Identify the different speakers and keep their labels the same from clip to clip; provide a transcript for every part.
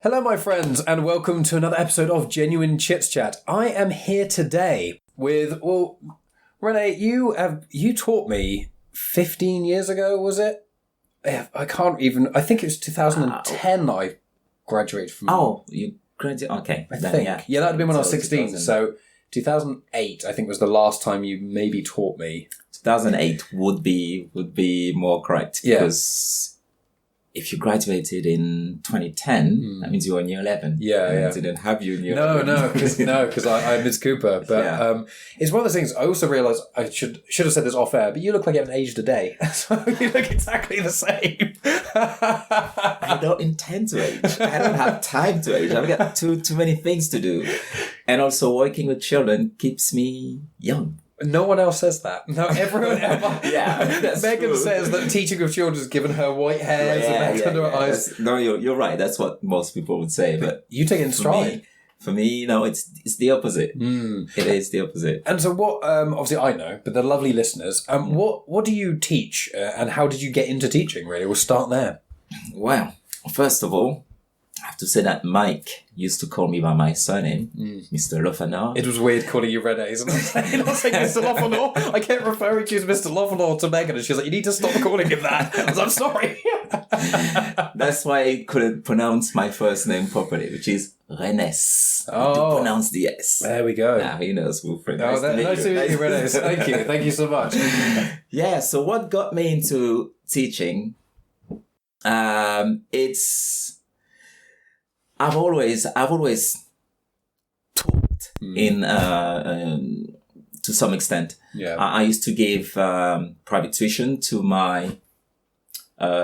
Speaker 1: Hello, my friends, and welcome to another episode of Genuine Chit-Chat. I am here today with, Renés, you taught me 15 years ago, was it? I think it was 2010 that I graduated from.
Speaker 2: Oh, you graduated, okay.
Speaker 1: I think. Yeah, that would have been when I was 16. So 2008, I think, was the last time you maybe taught me.
Speaker 2: 2008 would be more correct.
Speaker 1: Yeah.
Speaker 2: Because if you graduated in 2010, that means you were in year 11.
Speaker 1: Yeah.
Speaker 2: I didn't have you in year 11.
Speaker 1: No, because I'm Ms. Cooper. But it's one of those things. I also realised I should have said this off air, but you look like you haven't aged a day. So you look exactly the same.
Speaker 2: I don't intend to age. I don't have time to age. I've got too many things to do. And also working with children keeps me young.
Speaker 1: No one else says that. No, everyone ever.
Speaker 2: Yeah, that's
Speaker 1: Megan
Speaker 2: true.
Speaker 1: says that teaching of children has given her white hairs and under her eyes.
Speaker 2: No, you're right. That's what most people would say. But
Speaker 1: you take it in stride.
Speaker 2: For me, no, it's the opposite. It is the opposite.
Speaker 1: And so what, obviously I know, but the lovely listeners, what do you teach and how did you get into teaching, really? We'll start there.
Speaker 2: Well, first of all, I have to say that Mike used to call me by my surname, Mr. Lophanor.
Speaker 1: It was weird calling you Renés, and I was saying Mr. Lophanor. I kept referring to you as Mr. Lophanor to Megan, and she was like, you need to stop calling him that. I was like, I'm sorry.
Speaker 2: That's why I couldn't pronounce my first name properly, which is Renés.
Speaker 1: Oh.
Speaker 2: To pronounce the S.
Speaker 1: There we go.
Speaker 2: Now he knows, Wilfred.
Speaker 1: Nice to meet you, Renés. Thank you. Thank you so much.
Speaker 2: Yeah, so what got me into teaching, I've always taught in to some extent.
Speaker 1: Yeah.
Speaker 2: I used to give private tuition to my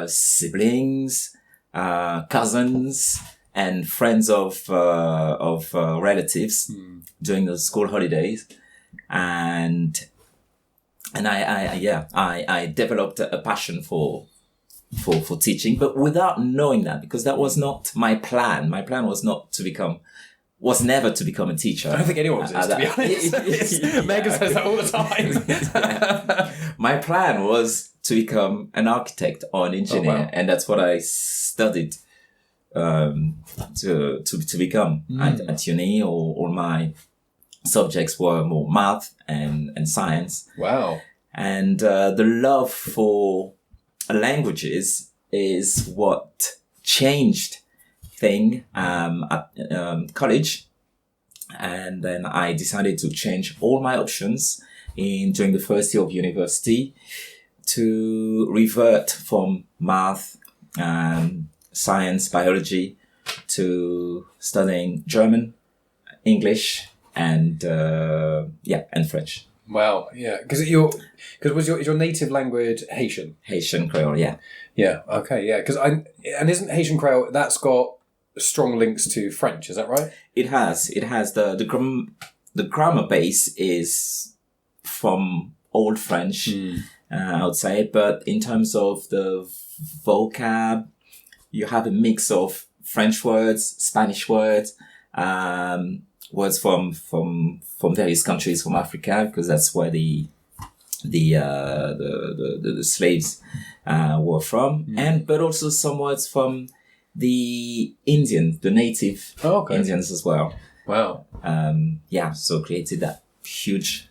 Speaker 2: siblings, cousins, and friends of relatives during the school holidays, and I developed a passion for teaching, but without knowing that, because that was not my plan. My plan was never to become a teacher.
Speaker 1: I don't think anyone's is, to be honest. Megan says that all the time.
Speaker 2: My plan was to become an architect or an engineer,
Speaker 1: wow.
Speaker 2: and that's what I studied to become at uni. All my subjects were more math and science.
Speaker 1: Wow.
Speaker 2: And the love for languages is what changed thing at college, and then I decided to change all my options during the first year of university to revert from math, science, biology to studying German, English, and French.
Speaker 1: Wow, yeah, is your native language Haitian?
Speaker 2: Haitian Creole, yeah.
Speaker 1: Yeah, okay, yeah, and isn't Haitian Creole, that's got strong links to French, is that right?
Speaker 2: It has the grammar base is from Old French, I would say, but in terms of the vocab, you have a mix of French words, Spanish words, words from various countries from Africa, because that's where the slaves were from, but also some words from the native Indians as well.
Speaker 1: Wow.
Speaker 2: So created that huge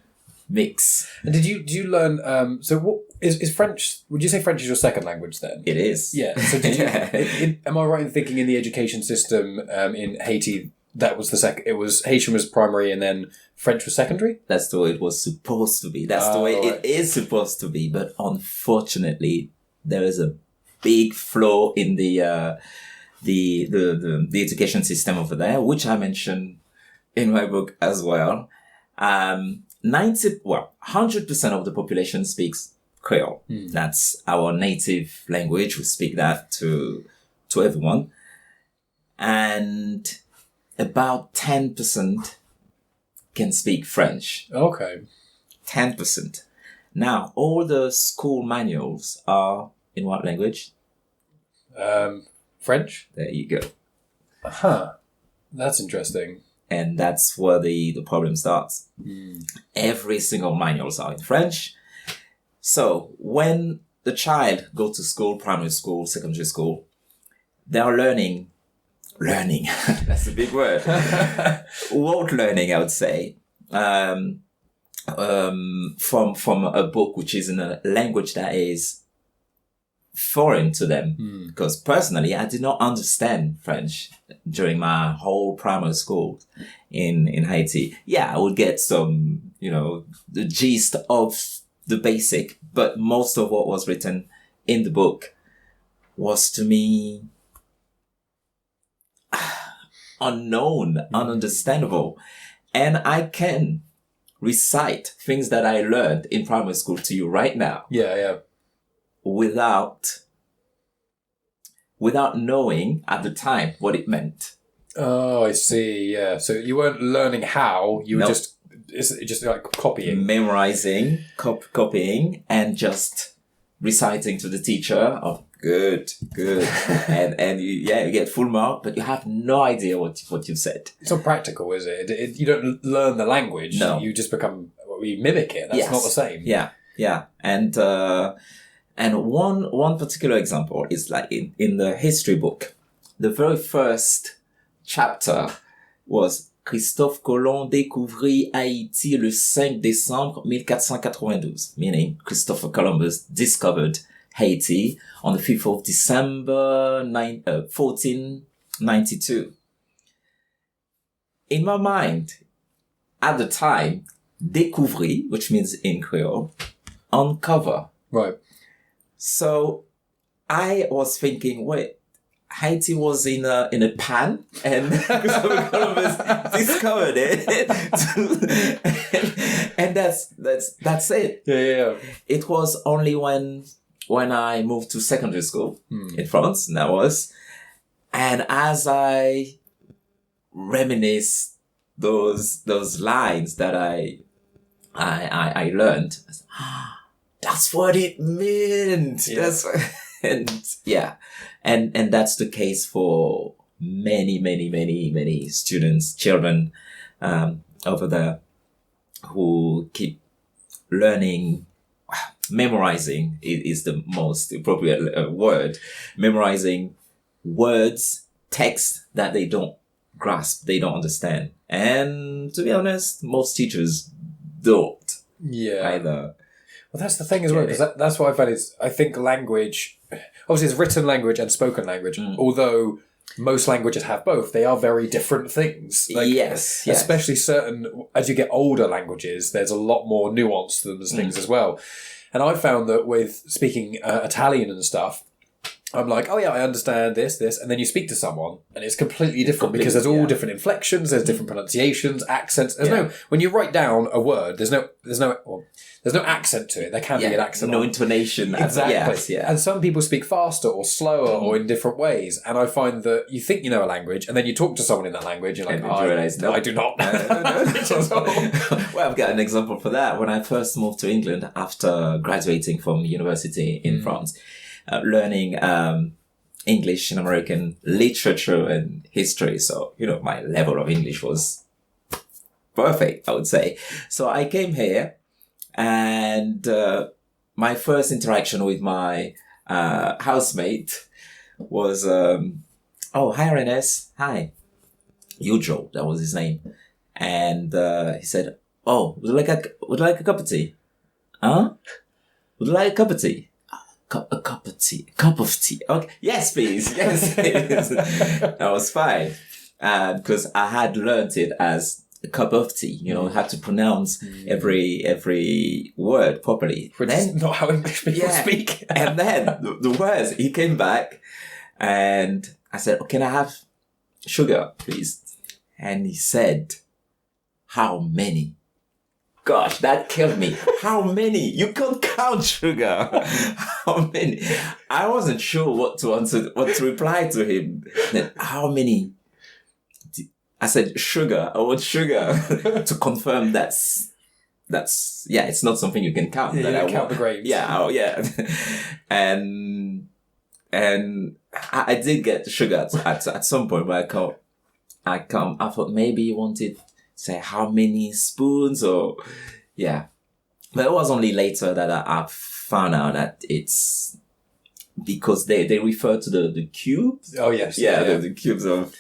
Speaker 2: mix.
Speaker 1: And do you learn? So what is French? Would you say French is your second language then?
Speaker 2: It is.
Speaker 1: Yeah. So did you? Am I right in thinking in the education system in Haiti? That was the second. It was Haitian was primary, and then French was secondary.
Speaker 2: That's the way it was supposed to be. That's the way it is supposed to be. But unfortunately, there is a big flaw in the education system over there, which I mentioned in my book as well. 100% of the population speaks Creole. That's our native language. We speak that to everyone, and about 10% can speak French.
Speaker 1: Okay.
Speaker 2: 10%. Now, all the school manuals are in what language?
Speaker 1: French?
Speaker 2: There you go.
Speaker 1: Huh. That's interesting.
Speaker 2: And that's where the problem starts. Every single manuals are in French. So when the child goes to school, primary school, secondary school, they are learning learning. That's a big word. Rote learning, I would say. From a book which is in a language that is foreign to them. Because personally, I did not understand French during my whole primary school in Haiti. Yeah, I would get some, the gist of the basic, but most of what was written in the book was to me unknown, ununderstandable. And I can recite things that I learned in primary school to you right now.
Speaker 1: Yeah.
Speaker 2: Without knowing at the time what it meant.
Speaker 1: Oh, I see. Yeah. So you weren't learning how, you were just like copying.
Speaker 2: Memorizing, copying, and just reciting to the teacher. Oh, good. and you get full mark, but you have no idea what you said.
Speaker 1: It's not practical, is it? You don't learn the language.
Speaker 2: No.
Speaker 1: You just you mimic it. That's not the same.
Speaker 2: Yeah. And one particular example is like in the history book. The very first chapter was Christophe Colomb découvrit Haïti le 5 décembre 1492, meaning Christopher Columbus discovered Haiti on the 5th of December 1492. In my mind, at the time, découvrir, which means in Creole, uncover.
Speaker 1: Right.
Speaker 2: So I was thinking, wait, Haiti was in a pan and Christopher Columbus discovered it. and that's it.
Speaker 1: Yeah.
Speaker 2: It was only when I moved to secondary school in France, and as I reminisce those lines that I learned, I said, that's what it meant.
Speaker 1: Yeah.
Speaker 2: And that's the case for many students, children, over there who keep learning. Memorizing is the most appropriate word. Memorizing words, text that they don't grasp, they don't understand. And to be honest, most teachers don't.
Speaker 1: Yeah.
Speaker 2: Either.
Speaker 1: Well, that's the thing as well, because that's what I found is, I think language, obviously it's written language and spoken language, although most languages have both, they are very different things.
Speaker 2: Yes.
Speaker 1: Especially certain, as you get older languages, there's a lot more nuance to them as things as well. And I found that with speaking Italian and stuff, I'm like, oh yeah, I understand this, and then you speak to someone and it's completely different because there's all different inflections, there's different pronunciations, accents. There's when you write down a word, there's no accent to it. There can be an accent.
Speaker 2: No intonation.
Speaker 1: Exactly. And some people speak faster or slower or in different ways. And I find that you think you know a language and then you talk to someone in that language and you're like, I do not.
Speaker 2: Well, I've got an example for that. When I first moved to England after graduating from university in France, learning English and American literature and history. So, my level of English was perfect, I would say. So I came here and my first interaction with my housemate was, hi Renés, hi. Usual, that was his name. And he said, would you like a cup of tea? Huh? Would you like a cup of tea? A cup of tea. Okay. Yes, please. Yes. That was fine. Because I had learned it as a cup of tea. Had to pronounce every word properly.
Speaker 1: Which is not how English people speak.
Speaker 2: And then the words, he came back and I said, can I have sugar, please? And he said, how many? Gosh, that killed me. How many? You can't count sugar. How many? I wasn't sure what to reply to him. Then, how many? I said, sugar. I want sugar. To confirm that's it's not something you can count.
Speaker 1: Yeah, count the grapes.
Speaker 2: Yeah, And I did get sugar at some point, but I thought maybe you wanted say how many spoons but it was only later that I found out that it's because they refer to the cubes.
Speaker 1: Oh, yes.
Speaker 2: The cubes of,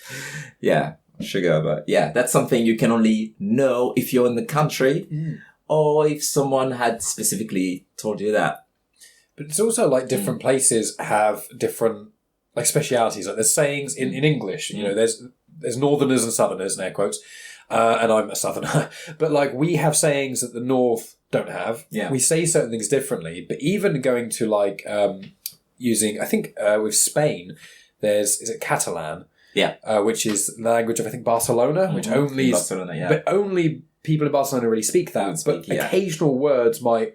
Speaker 2: sugar. But that's something you can only know if you're in the country or if someone had specifically told you that.
Speaker 1: But it's also like different places have different like specialities. Like there's sayings in English, you know, there's northerners and southerners in air quotes. And I'm a southerner, but like we have sayings that the north don't have.
Speaker 2: Yeah.
Speaker 1: We say certain things differently, but even going to like, using, I think, with Spain, is it Catalan?
Speaker 2: Yeah.
Speaker 1: Which is the language of, I think, Barcelona, which only,
Speaker 2: Barcelona,
Speaker 1: but only people in Barcelona really speak that. But occasional words might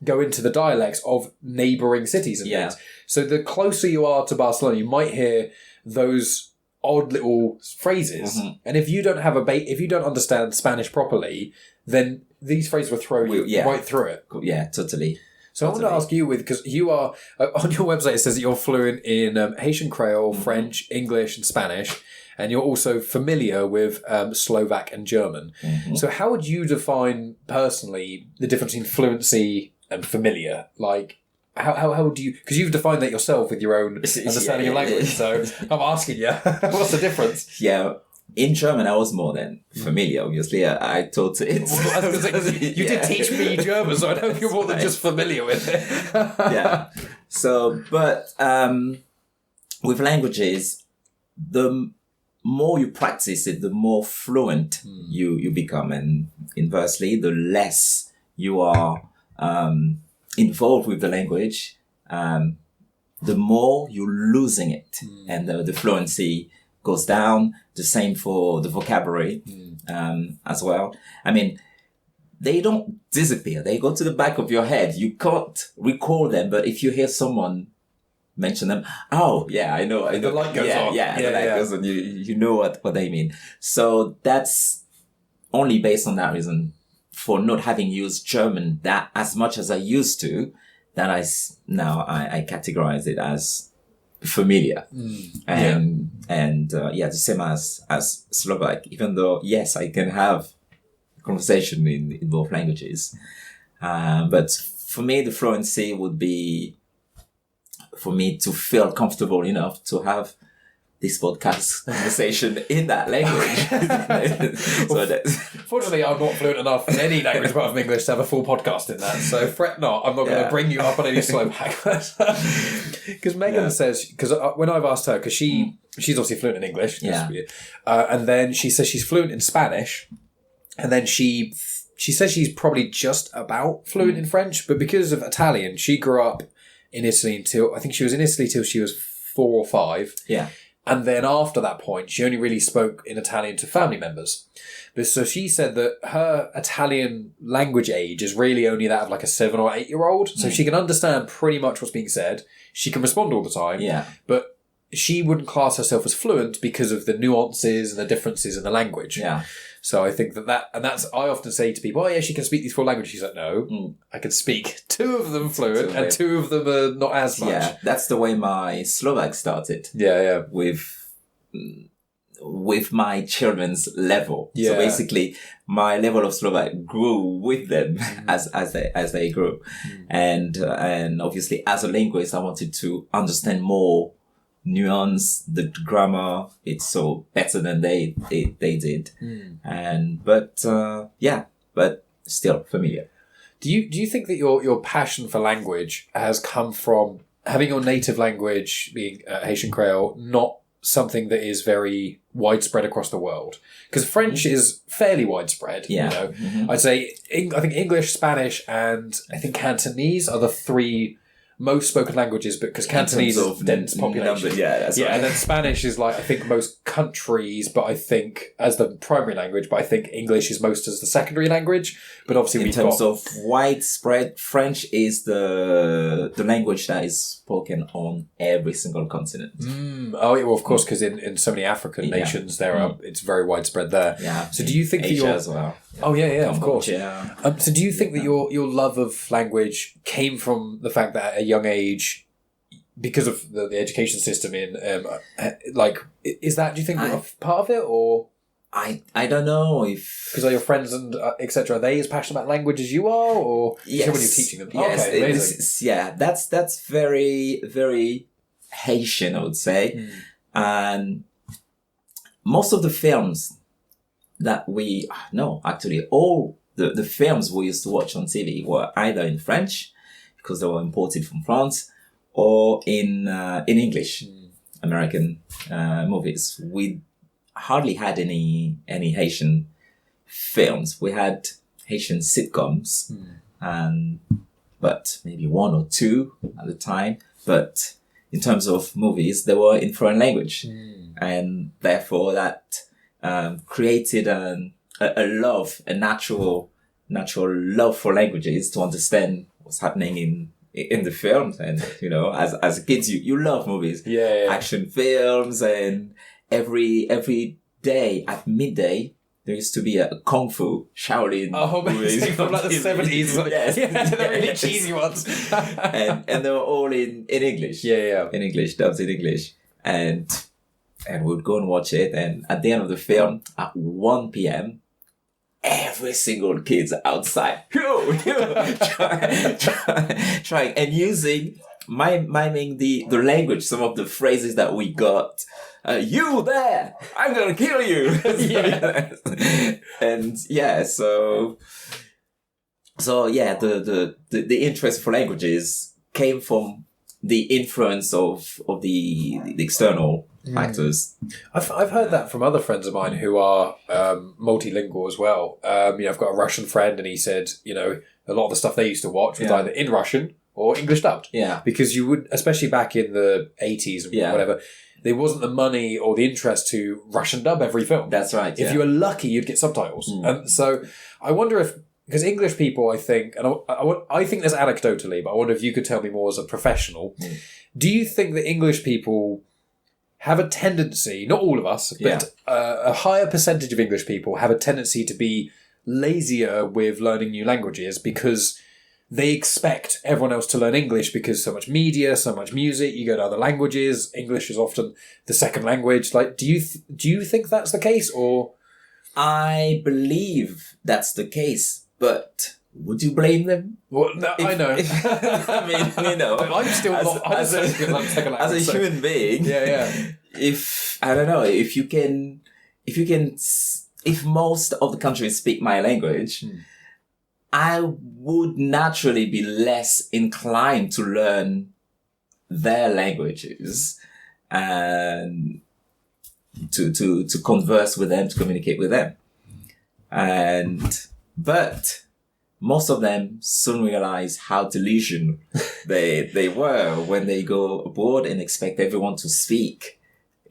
Speaker 1: go into the dialects of neighbouring cities and things. So the closer you are to Barcelona, you might hear those odd little phrases. And if you don't have if you don't understand Spanish properly, then these phrases will throw you right through it.
Speaker 2: Yeah, totally.
Speaker 1: So I want to ask you because you are, on your website it says that you're fluent in Haitian Creole, French, English and Spanish, and you're also familiar with Slovak and German. So how would you define personally the difference between fluency and familiar? Like, how would you, because you've defined that yourself with your own understanding of language, so I'm asking you, what's the difference?
Speaker 2: Yeah. In German, I was more than familiar, obviously. I taught it.
Speaker 1: You did teach me German, so I know you're more than just familiar with it.
Speaker 2: So, but with languages, the more you practice it, the more fluent you become. And inversely, the less you are involved with the language, the more you're losing it. And the fluency goes down. The same for the vocabulary as well. I mean, they don't disappear. They go to the back of your head. You can't recall them, but if you hear someone mention them, oh, yeah, I know.
Speaker 1: The light goes on.
Speaker 2: Yeah, the light goes on. You know what they mean. So that's only based on that reason for not having used German that as much as I used to, that I categorize it as familiar. The same as Slovak, even though yes, I can have conversation in both languages, but for me the fluency would be for me to feel comfortable enough to have this podcast conversation in that language.
Speaker 1: Fortunately, I'm not fluent enough in any language apart from English to have a full podcast in that. So fret not. I'm not going to bring you up on any Slovak. Because Megan says, because when I've asked her, because she's obviously fluent in English, and then she says she's fluent in Spanish, and then she says she's probably just about fluent in French, but because of Italian, she grew up in Italy until, I think she was in Italy till she was 4 or 5.
Speaker 2: Yeah.
Speaker 1: And then after that point, she only really spoke in Italian to family members. But so she said that her Italian language age is really only that of like a 7 or 8 year old. So she can understand pretty much what's being said. She can respond all the time.
Speaker 2: Yeah.
Speaker 1: But she wouldn't class herself as fluent because of the nuances and the differences in the language.
Speaker 2: Yeah.
Speaker 1: So I think that's, I often say to people, oh yeah, she can speak these 4 languages. She's like, no, I can speak 2 of them fluent and 2 of them are not as much.
Speaker 2: Yeah, that's the way my Slovak started.
Speaker 1: Yeah.
Speaker 2: With my children's level.
Speaker 1: Yeah.
Speaker 2: So basically my level of Slovak grew with them as they grew. And obviously as a linguist, I wanted to understand more nuance, the grammar, it's so better than they did. But still familiar.
Speaker 1: Do you think that your passion for language has come from having your native language being Haitian Creole, not something that is very widespread across the world? Because French is fairly widespread.
Speaker 2: Yeah.
Speaker 1: You know, I'd say I think English, Spanish, and I think Cantonese are the 3 most spoken languages, because Cantonese is dense population.
Speaker 2: That's right.
Speaker 1: And then Spanish is like, I think, most countries, but I think as the primary language, but I think English is most as the secondary language. But obviously
Speaker 2: in terms of widespread, French is the language that is spoken on every single continent.
Speaker 1: Oh, yeah, well, of course, because in so many African nations, it's very widespread there.
Speaker 2: Yeah.
Speaker 1: So do you think
Speaker 2: Asia
Speaker 1: that
Speaker 2: as well?
Speaker 1: Oh yeah, of course.
Speaker 2: Yeah.
Speaker 1: So do you think that your love of language came from the fact that at a young age, because of the education system in, is that, do you think, part of it, or?
Speaker 2: I don't know if...
Speaker 1: Because are your friends and etc. Are they as passionate about language as you are, or
Speaker 2: Yes.
Speaker 1: when you're teaching them?
Speaker 2: Yes,
Speaker 1: Okay, amazing.
Speaker 2: that's very, very Haitian, I would say. And most of the films that all the films we used to watch on TV were either in French, because they were imported from France, or in English, American movies. We hardly had any Haitian films. We had Haitian sitcoms, but maybe one or two at the time. But in terms of movies, they were in foreign language, and therefore that created a natural love for languages, to understand what's happening in the films. And as kids, you love movies, action films, and every day at midday there used to be a kung fu Shaolin
Speaker 1: movie from like the 70s.
Speaker 2: Yes.
Speaker 1: The really cheesy ones.
Speaker 2: and they were all in English. In English, dubbed in English. And we'd go and watch it, and at the end of the film, at 1 p.m, every single kid's outside, trying and miming the language, some of the phrases that we got. You there! I'm gonna kill you! And the interest for languages came from the influence of the external factors.
Speaker 1: I've heard that from other friends of mine who are multilingual as well. I've got a Russian friend, and he said, a lot of the stuff they used to watch was either in Russian or English dubbed.
Speaker 2: Yeah.
Speaker 1: Because you would, especially back in the 80s and whatever, there wasn't the money or the interest to Russian dub every film.
Speaker 2: That's right.
Speaker 1: If you were lucky, you'd get subtitles. And so I wonder if, because English people, I think, and I think this anecdotally, but I wonder if you could tell me more as a professional. Do you think that English people have a tendency, not all of us, but a higher percentage of English people have a tendency to be lazier with learning new languages because they expect everyone else to learn English, because so much media, so much music, you go to other languages, English is often the second language. Like, do you think that's the case, or?
Speaker 2: I believe that's the case, but would you blame them?
Speaker 1: Well, no, I know.
Speaker 2: I mean,
Speaker 1: I'm still not.
Speaker 2: As a human being, if most of the countries speak my language, I would naturally be less inclined to learn their languages and to converse with them, to communicate with them. But most of them soon realize how delusional they were when they go abroad and expect everyone to speak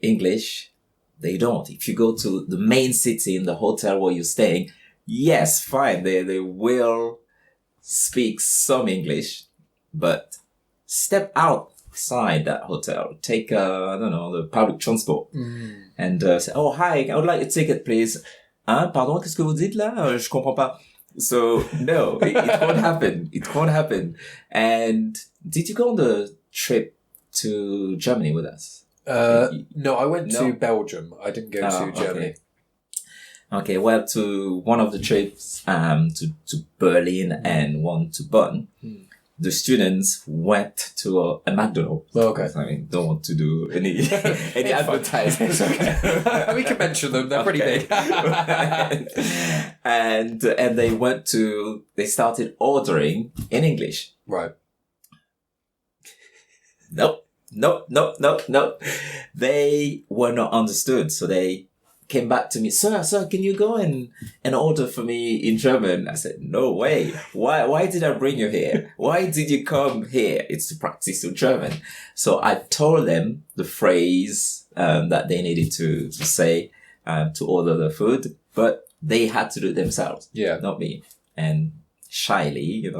Speaker 2: English. They don't. If you go to the main city in the hotel where you're staying, yes, fine, they will speak some English, but step outside that hotel, take, the public transport, and say, oh, hi, I would like a ticket, please. Pardon, qu'est-ce que vous dites là? Je comprends pas. So, no, it won't happen. It won't happen. And did you go on the trip to Germany with us?
Speaker 1: No, I went to Belgium. I didn't go to Germany.
Speaker 2: Okay, well, to one of the trips to Berlin and one to Bonn, the students went to a McDonald's.
Speaker 1: Okay.
Speaker 2: I mean, don't want to do any advertising.
Speaker 1: Okay. We can mention them. They're pretty big.
Speaker 2: and they started ordering in English.
Speaker 1: Right.
Speaker 2: Nope. They were not understood, so they came back to me, sir, can you go and order for me in German? I said, no way. Why did I bring you here? Why did you come here? It's to practice your German. So I told them the phrase that they needed to say to order the food, but they had to do it themselves.
Speaker 1: Yeah.
Speaker 2: Not me. And shyly,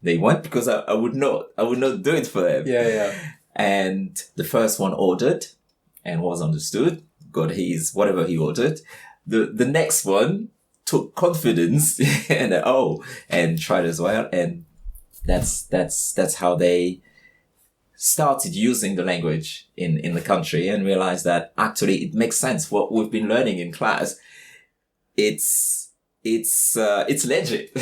Speaker 2: they went, because I would not do it for them.
Speaker 1: Yeah.
Speaker 2: And the first one ordered and was understood, got his whatever he ordered. The next one took confidence and tried as well. And that's how they started using the language in the country and realized that actually it makes sense. What we've been learning in class, it's legit. It's legit.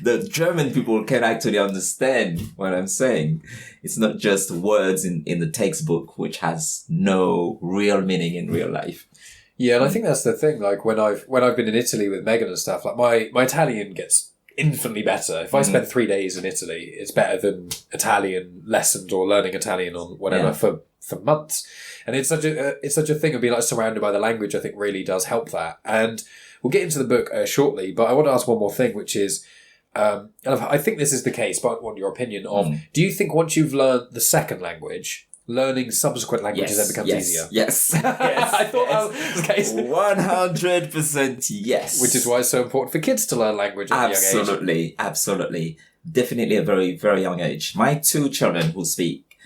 Speaker 2: The German people can actually understand what I'm saying. It's not just words in the textbook, which has no real meaning in real life.
Speaker 1: Yeah, and I think that's the thing. Like when I've been in Italy with Megan and stuff, like my Italian gets infinitely better. If I spend 3 days in Italy, it's better than Italian lessons or learning Italian on whatever for months. And it's such a thing of being like surrounded by the language. I think really does help that. And we'll get into the book shortly, but I want to ask one more thing, which is, and I think this is the case, but I want your opinion of, do you think once you've learned the second language, learning subsequent languages then becomes easier?
Speaker 2: Yes.
Speaker 1: I thought that was the case.
Speaker 2: 100% yes.
Speaker 1: Which is why it's so important for kids to learn language at a young age. Absolutely. Definitely a very, very young age. My 2 children who speak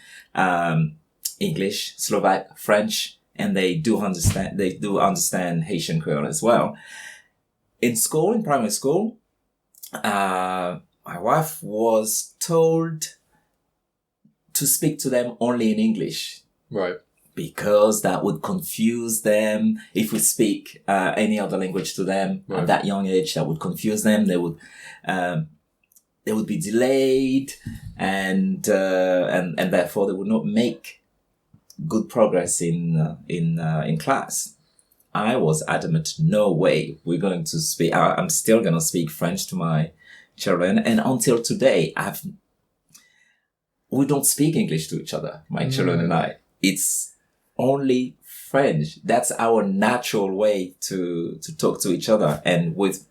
Speaker 1: English, Slovak, French, and they do understand Haitian Creole as well. In primary school, my wife was told to speak to them only in English. Right.
Speaker 2: Because that would confuse them. If we speak any other language to them at that young age, that would confuse them. They would be delayed and therefore they would not make good progress in class. I was adamant, no way. We're going to speak. I'm still going to speak French to my children, and until today, we don't speak English to each other, my children and I. It's only French. That's our natural way to talk to each other. And with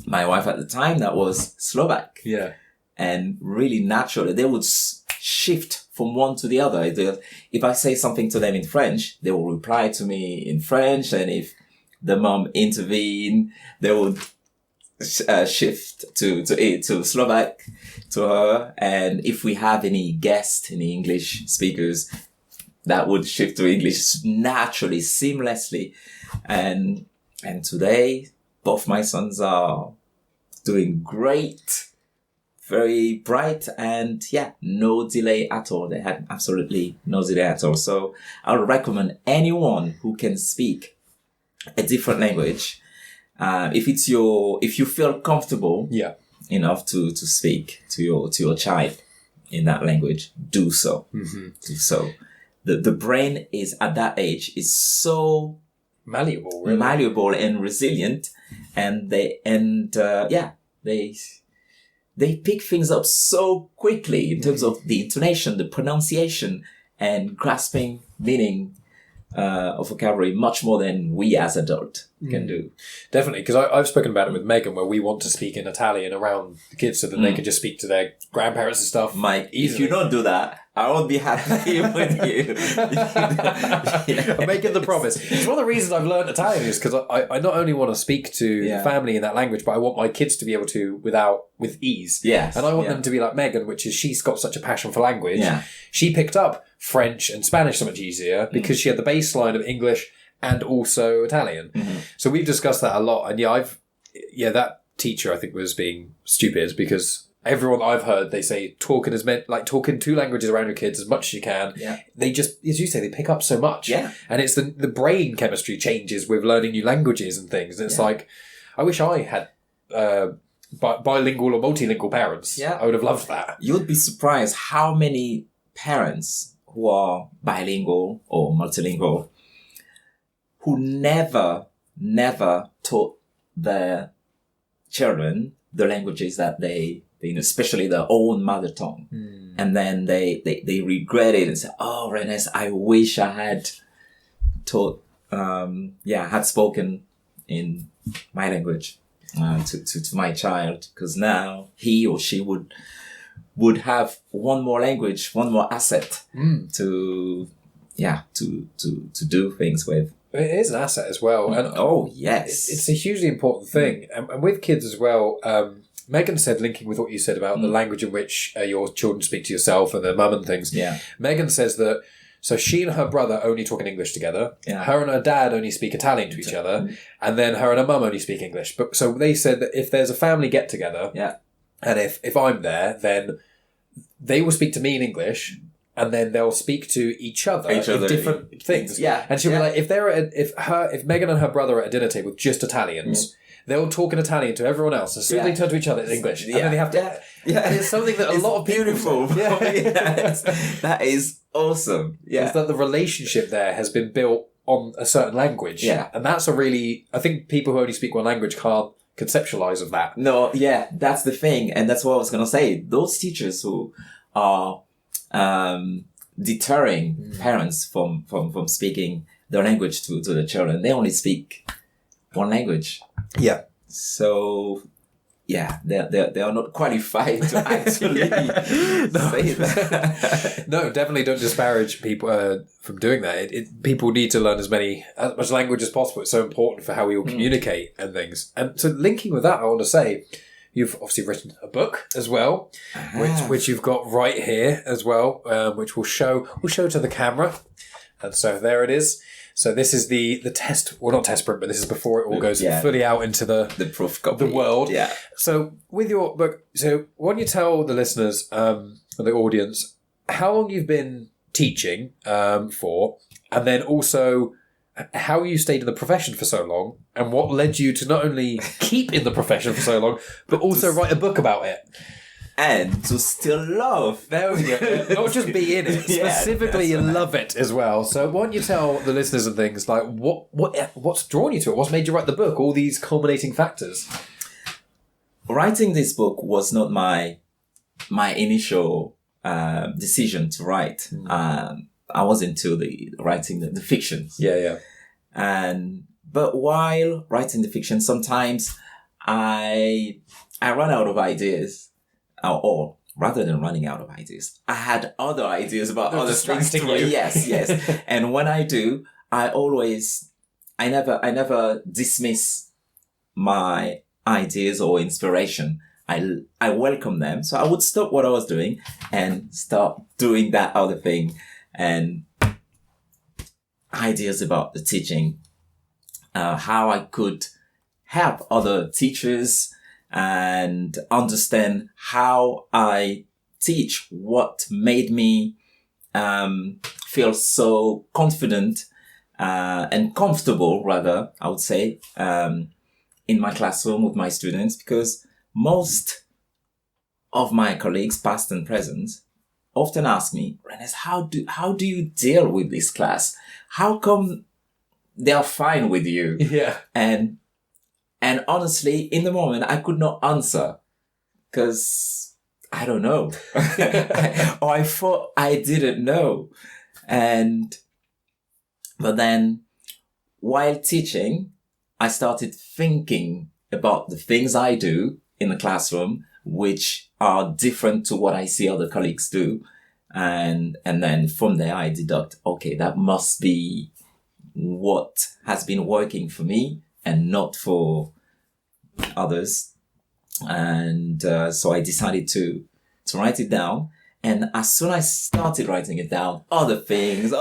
Speaker 2: my wife at the time, that was Slovak.
Speaker 1: Yeah.
Speaker 2: And really naturally, they would shift from one to the other. If I say something to them in French, they will reply to me in French. And if the mom intervene, they would shift to Slovak to her. And if we have any guests, any English speakers, that would shift to English naturally, seamlessly. And today, both my sons are doing great, very bright, and no delay at all. They had absolutely no delay at all. So I would recommend anyone who can speak a different language, if you feel comfortable enough to speak to your child in that language, do so. Mm-hmm. Do so. The brain is at that age is so malleable and resilient, and they pick things up so quickly in terms of the intonation, the pronunciation, and grasping meaning of vocabulary much more than we as adults can do.
Speaker 1: Definitely, because I've spoken about it with Megan, where we want to speak in Italian around the kids so that they can just speak to their grandparents and stuff.
Speaker 2: Mike, if you don't do that, I won't be happy with you.
Speaker 1: I'm making the promise. It's one of the reasons I've learned Italian is because I not only want to speak to the family in that language, but I want my kids to be able to with ease.
Speaker 2: Yes.
Speaker 1: And I want them to be like Megan, which is she's got such a passion for language.
Speaker 2: Yeah.
Speaker 1: She picked up French and Spanish so much easier because she had the baseline of English and also Italian. Mm-hmm. So we've discussed that a lot. And that teacher I think was being stupid because everyone I've heard, they say talking 2 languages around your kids as much as you can. Yeah. They just, as you say, they pick up so much.
Speaker 2: Yeah.
Speaker 1: And it's the brain chemistry changes with learning new languages and things. And it's like, I wish I had bilingual or multilingual parents. Yeah. I would have loved that.
Speaker 2: You would be surprised how many parents who are bilingual or multilingual who never taught their children the languages that they especially their own mother tongue. And then they regret it and say, oh, Renés, I wish I had taught, had spoken in my language to my child, because now he or she would have one more language, one more asset to do things with.
Speaker 1: It is an asset as well. And
Speaker 2: oh, yes.
Speaker 1: It's a hugely important thing. And with kids as well, Megan said, linking with what you said about the language in which your children speak to yourself and their mum and things.
Speaker 2: Yeah.
Speaker 1: Megan says that, so she and her brother only talk in English together. Yeah. Her and her dad only speak Italian to each other. And then her and her mum only speak English. But so they said that if there's a family get together, and if I'm there, then they will speak to me in English, and then they'll speak to each other in different things.
Speaker 2: Yeah.
Speaker 1: And she'll be like, if Megan and her brother are at a dinner table with just Italians, they'll talk in Italian to everyone else. As soon as they turn to each other, it's English. And then they have to... Yeah. And it's something that a lot of people...
Speaker 2: Beautiful. Yes. That is awesome. Yeah.
Speaker 1: It's that the relationship there has been built on a certain language.
Speaker 2: Yeah.
Speaker 1: And that's a really... I think people who only speak one language can't conceptualize of that.
Speaker 2: No, yeah, that's the thing. And that's what I was going to say. Those teachers who are deterring parents from speaking their language to the children, they only speak one language.
Speaker 1: Yeah.
Speaker 2: So, yeah, they are not qualified to actually say that.
Speaker 1: No, definitely don't disparage people from doing that. People need to learn as much language as possible. It's so important for how we all communicate and things. And so linking with that, I want to say, you've obviously written a book as well, which you've got right here as well, which we'll show to the camera. And so there it is. So this is the test, well, not test print, but this is before it all goes fully out into the
Speaker 2: proof copy,
Speaker 1: the world.
Speaker 2: Yeah.
Speaker 1: So with your book, why don't you tell the listeners, the audience, how long you've been teaching for, and then also how you stayed in the profession for so long, and what led you to not only keep in the profession for so long, but also write a book about it.
Speaker 2: And to still love.
Speaker 1: There we go. Not just be in it. Specifically, you love it as well. So why don't you tell the listeners and things, like, what's drawn you to it? What's made you write the book? All these culminating factors.
Speaker 2: Writing this book was not my initial decision to write. I was into writing the fictions.
Speaker 1: Yeah.
Speaker 2: But while writing the fiction, sometimes I run out of ideas. Or rather than running out of ideas, I had other ideas about other things to write. Yes. And when I do, I never dismiss my ideas or inspiration. I welcome them. So I would stop what I was doing and start doing that other thing, and ideas about the teaching, how I could help other teachers and understand how I teach, what made me feel so confident and comfortable, rather, I would say, in my classroom with my students, because most of my colleagues, past and present, often ask me, Renés, how do you deal with this class? How come they are fine with you?
Speaker 1: Yeah.
Speaker 2: And honestly, in the moment, I could not answer because I don't know. Or I thought I didn't know. But then while teaching, I started thinking about the things I do in the classroom, which are different to what I see other colleagues do. And then from there, I deduct, okay, that must be what has been working for me and not for others. And so I decided to write it down. And as soon as I started writing it down, other ideas,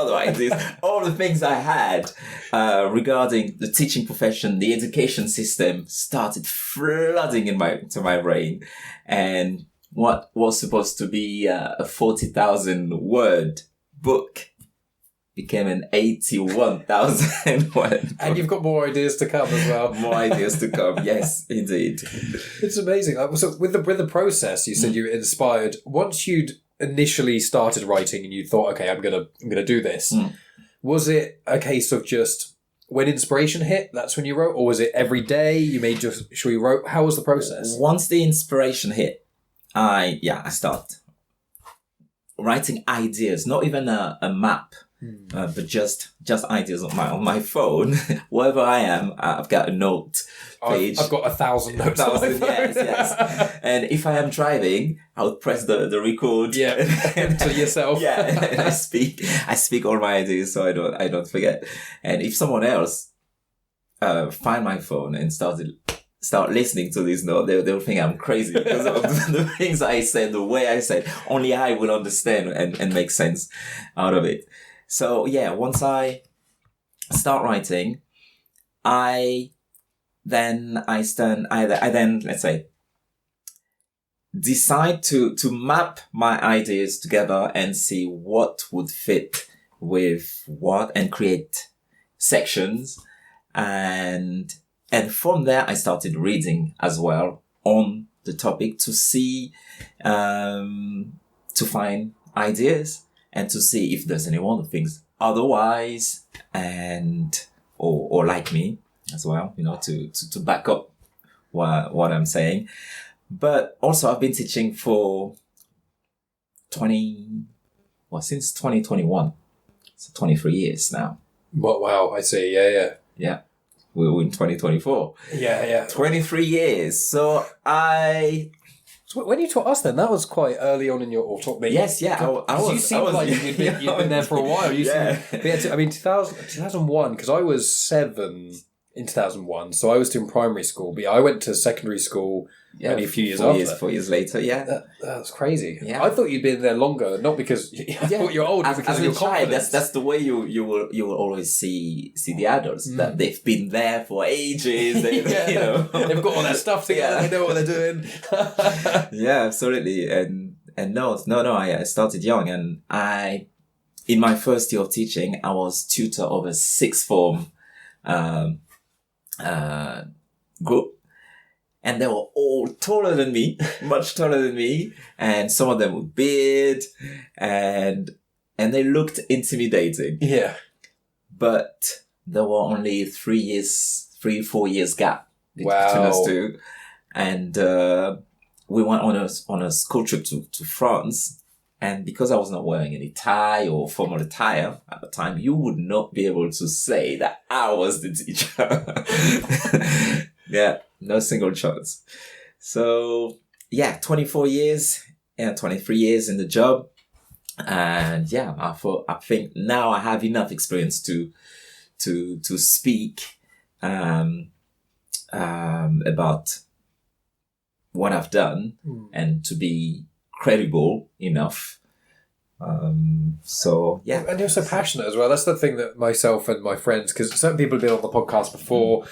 Speaker 2: all the things I had regarding the teaching profession, the education system, started flooding into my brain. And what was supposed to be a 40,000 word book became an 81,000 word book.
Speaker 1: And you've got more ideas to come as well.
Speaker 2: More ideas to come, yes, indeed.
Speaker 1: It's amazing. So with the process, you said you were inspired. Once you'd initially started writing and you thought, okay, I'm gonna do this, was it a case of just when inspiration hit, that's when you wrote, or was it every day you made sure you wrote? How was the process?
Speaker 2: Once the inspiration hit, I start writing ideas, not even a map. But just ideas on my phone. Wherever I am, I've got a note page.
Speaker 1: I've got 1,000 notes.
Speaker 2: Yes. And if I am driving, I would press the record.
Speaker 1: Yeah, to yourself.
Speaker 2: Yeah, and I speak all my ideas so I don't forget. And if someone else find my phone and start listening to this note, they'll think I'm crazy because of the things I said, the way I said. Only I will understand and make sense out of it. So yeah, once I start writing, I then let's say decide to map my ideas together and see what would fit with what and create sections. And from there, I started reading as well on the topic to see, to find ideas and to see if there's anyone who thinks otherwise or like me as well, to back up what I'm saying. But also I've been teaching for since 2021. So 23 years now.
Speaker 1: Wow, I see. Yeah.
Speaker 2: Yeah. We're in 2024.
Speaker 1: Yeah.
Speaker 2: 23 years. So
Speaker 1: when you taught us then, that was quite early on in your, or taught me.
Speaker 2: Yes, yeah.
Speaker 1: You seemed like you'd been there for a while.
Speaker 2: Yeah.
Speaker 1: 2001, because I was 7 in 2001, so I was still in primary school, but I went to secondary school only a few years after.
Speaker 2: 4 years later, yeah.
Speaker 1: That's crazy.
Speaker 2: Yeah.
Speaker 1: I thought you'd been there longer, not because I thought you're older, because of your confidence.
Speaker 2: That's the way you will always see the adults, that they've been there for ages. They've
Speaker 1: got all their stuff together. They know what they're doing.
Speaker 2: Yeah, absolutely. And no, I started young, and in my first year of teaching, I was tutor of a sixth form group. And they were all taller than me, much taller than me. And some of them were beard and they looked intimidating.
Speaker 1: Yeah.
Speaker 2: But there were only 4 years gap between us two. And, we went on a school trip to France. And because I was not wearing any tie or formal attire at the time, you would not be able to say that I was the teacher. Yeah, no single chance. So, 24 years and 23 years in the job. And yeah, I think now I have enough experience to speak, about what I've done and to be credible enough. So yeah.
Speaker 1: And you're so passionate as well. That's the thing that myself and my friends, because certain people have been on the podcast before.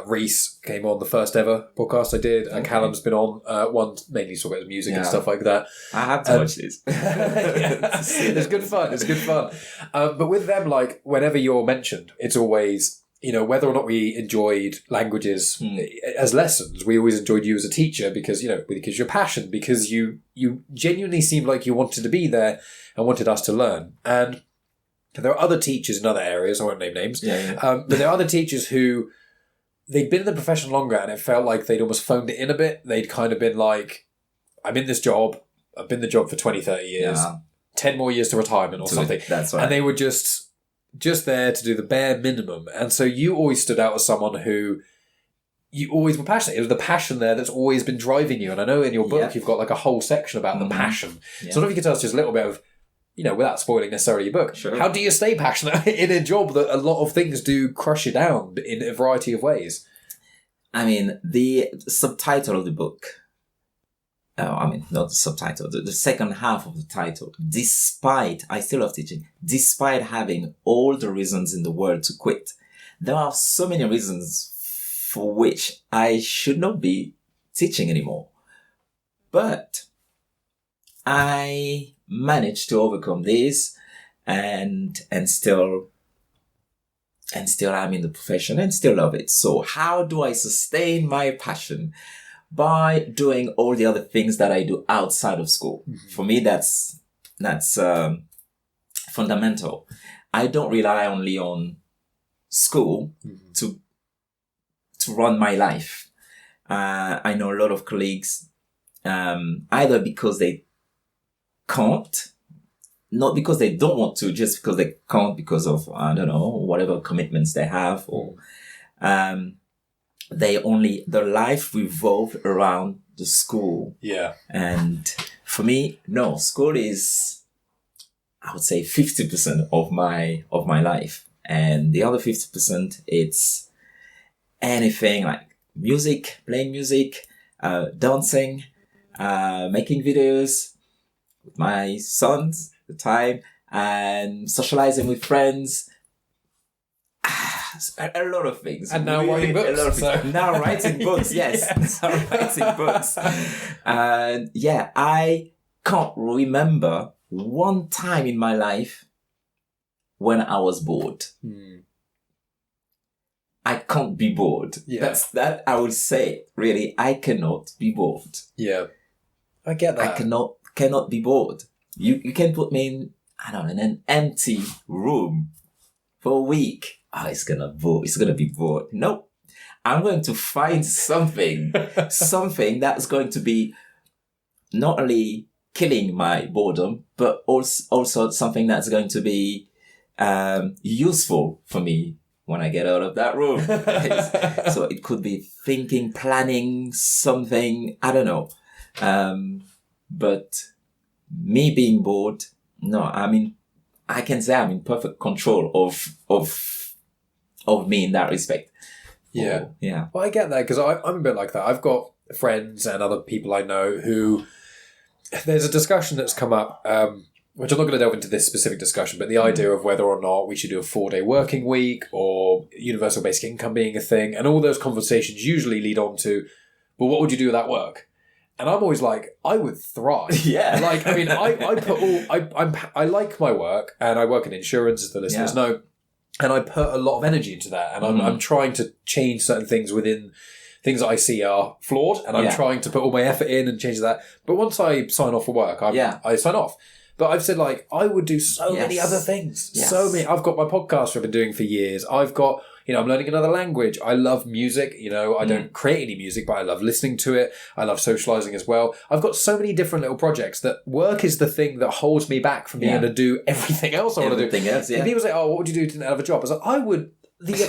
Speaker 1: Reese came on the first ever podcast I did. Callum's been on one, mainly talking about music and stuff like that.
Speaker 2: I have to watch this.
Speaker 1: It's good fun. But with them, like, whenever you're mentioned, it's always, whether or not we enjoyed languages as lessons, we always enjoyed you as a teacher because your passion, because you genuinely seemed like you wanted to be there and wanted us to learn. And there are other teachers in other areas, I won't name names, but there are other teachers who, they'd been in the profession longer and it felt like they'd almost phoned it in a bit. They'd kind of been like, I'm in this job, I've been in the job for 20, 30 years, 10 more years to retirement or something.
Speaker 2: That's right.
Speaker 1: And they were just there to do the bare minimum. And so you always stood out as someone who, you always were passionate. It was the passion there that's always been driving you. And I know in your book, you've got like a whole section about the passion. Yeah. So I don't know if you could tell us just a little bit of, without spoiling necessarily your book, how do you stay passionate in a job that a lot of things do crush you down in a variety of ways?
Speaker 2: I mean, the subtitle of the book, not the subtitle, the second half of the title, I still love teaching, despite having all the reasons in the world to quit, there are so many reasons for which I should not be teaching anymore. But I managed to overcome this and still I'm in the profession and still love it. So how do I sustain my passion? By doing all the other things that I do outside of school. Mm-hmm. For me, that's fundamental. I don't rely only on school to run my life. I know a lot of colleagues, either because they can't, not because they don't want to, just because they can't because of, whatever commitments they have, or, their life revolved around the school. Yeah. And for me, no, school is, I would say 50% of my life. And the other 50%, it's anything like music, playing music, dancing, making videos with my sons at the time, and socializing with friends. A lot of things.
Speaker 1: And now writing books.
Speaker 2: A lot of things. Now writing books, yes. Now writing books. And yeah, I can't remember one time in my life when I was bored. I can't be bored.
Speaker 1: Yeah.
Speaker 2: That's that I would say, really, I cannot be bored.
Speaker 1: Yeah. I get that.
Speaker 2: I cannot be bored. You can put me in, I don't know, in an empty room for a week. Oh, it's gonna be bored. Nope. I'm going to find something that's going to be not only killing my boredom, but also something that's going to be useful for me when I get out of that room. So it could be thinking, planning something, I don't know. But me being bored, no, I mean, I can say I'm in perfect control of me in that respect.
Speaker 1: Yeah.
Speaker 2: Yeah.
Speaker 1: Well, I get that because I'm a bit like that. I've got friends and other people I know who, there's a discussion that's come up, which I'm not going to delve into this specific discussion, but the idea of whether or not we should do a 4-day working week or universal basic income being a thing. And all those conversations usually lead on to, well, what would you do with that work? And I'm always like, I would thrive.
Speaker 2: Yeah.
Speaker 1: Like, I mean, I like my work and I work in insurance, as the listeners know. And I put a lot of energy into that. And I'm trying to change certain things within things that I see are flawed. And I'm trying to put all my effort in and change that. But once I sign off for work, I sign off. But I've said, like, I would do so many other things.
Speaker 2: Yes.
Speaker 1: So many. I've got my podcast I've been doing for years. I've got, I'm learning another language. I love music. I don't create any music, but I love listening to it. I love socializing as well. I've got so many different little projects that work is the thing that holds me back from being able to do everything else I want to do.
Speaker 2: Everything else, yeah.
Speaker 1: And people say, oh, what would you do if you didn't have a job? I was like, I would...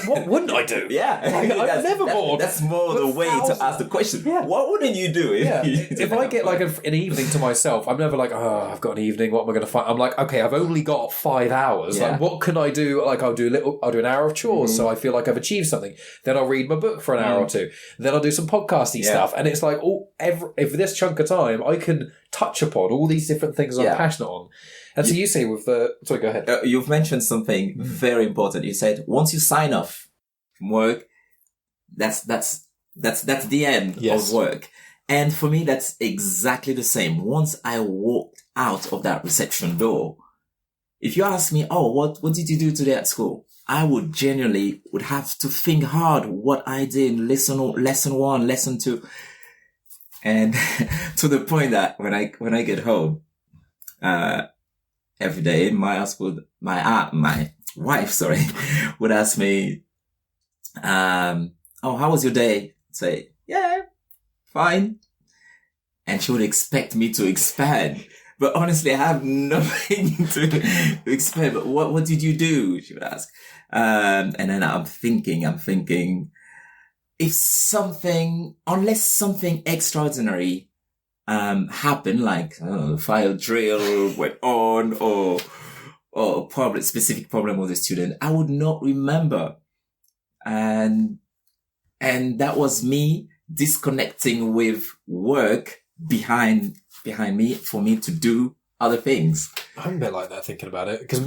Speaker 1: what wouldn't I do?
Speaker 2: Yeah.
Speaker 1: I'm never bored.
Speaker 2: That's more the way to ask the question.
Speaker 1: Yeah.
Speaker 2: What wouldn't you do
Speaker 1: if I get like an evening to myself, I'm never like, oh, I've got an evening, what am I going to find? I'm like, okay, I've only got 5 hours.
Speaker 2: Yeah.
Speaker 1: Like, what can I do? Like, I'll do an hour of chores so I feel like I've achieved something. Then I'll read my book for an hour or two. Then I'll do some podcasty stuff. And it's like, if this chunk of time, I can touch upon all these different things I'm passionate on. And so you say with the... Sorry, go ahead.
Speaker 2: You've mentioned something very important. You said, once you sign off from work, that's the end of work. And for me, that's exactly the same. Once I walked out of that reception door, if you ask me, oh, what did you do today at school? I would genuinely have to think hard what I did, lesson 1, lesson 2. And to the point that when I get home, every day, my wife, would ask me, oh, how was your day? I'd say, yeah, fine. And she would expect me to expand. But honestly, I have nothing to expand. But what did you do? She would ask. And then I'm thinking, unless something extraordinary, happened, like, fire drill went on or specific problem with the student, I would not remember. And that was me disconnecting with work behind me for me to do other things.
Speaker 1: I'm a bit like that thinking about it because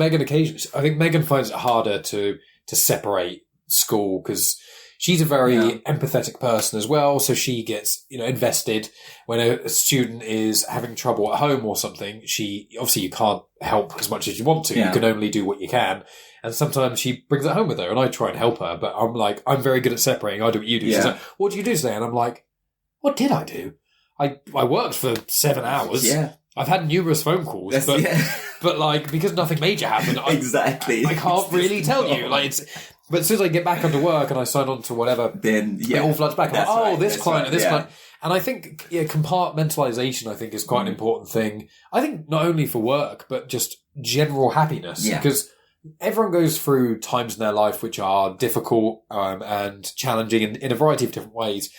Speaker 1: I think Megan finds it harder to separate school because she's a very empathetic person as well. So she gets, invested when a student is having trouble at home or something. Obviously you can't help as much as you want to. Yeah. You can only do what you can. And sometimes she brings it home with her and I try and help her, but I'm like, I'm very good at separating. I do what you do. Yeah. She's like, what do you do today? And I'm like, what did I do? I worked for 7 hours. Yeah. I've had numerous phone calls, but like, because nothing major happened, I can't really tell you. Like, but as soon as I get back onto work and I sign on to whatever, then it all floods back. I'm like, this client and this client. And I think, compartmentalization, I think, is quite an important thing. I think not only for work, but just general happiness. Yeah. Because everyone goes through times in their life which are difficult and challenging in a variety of different ways.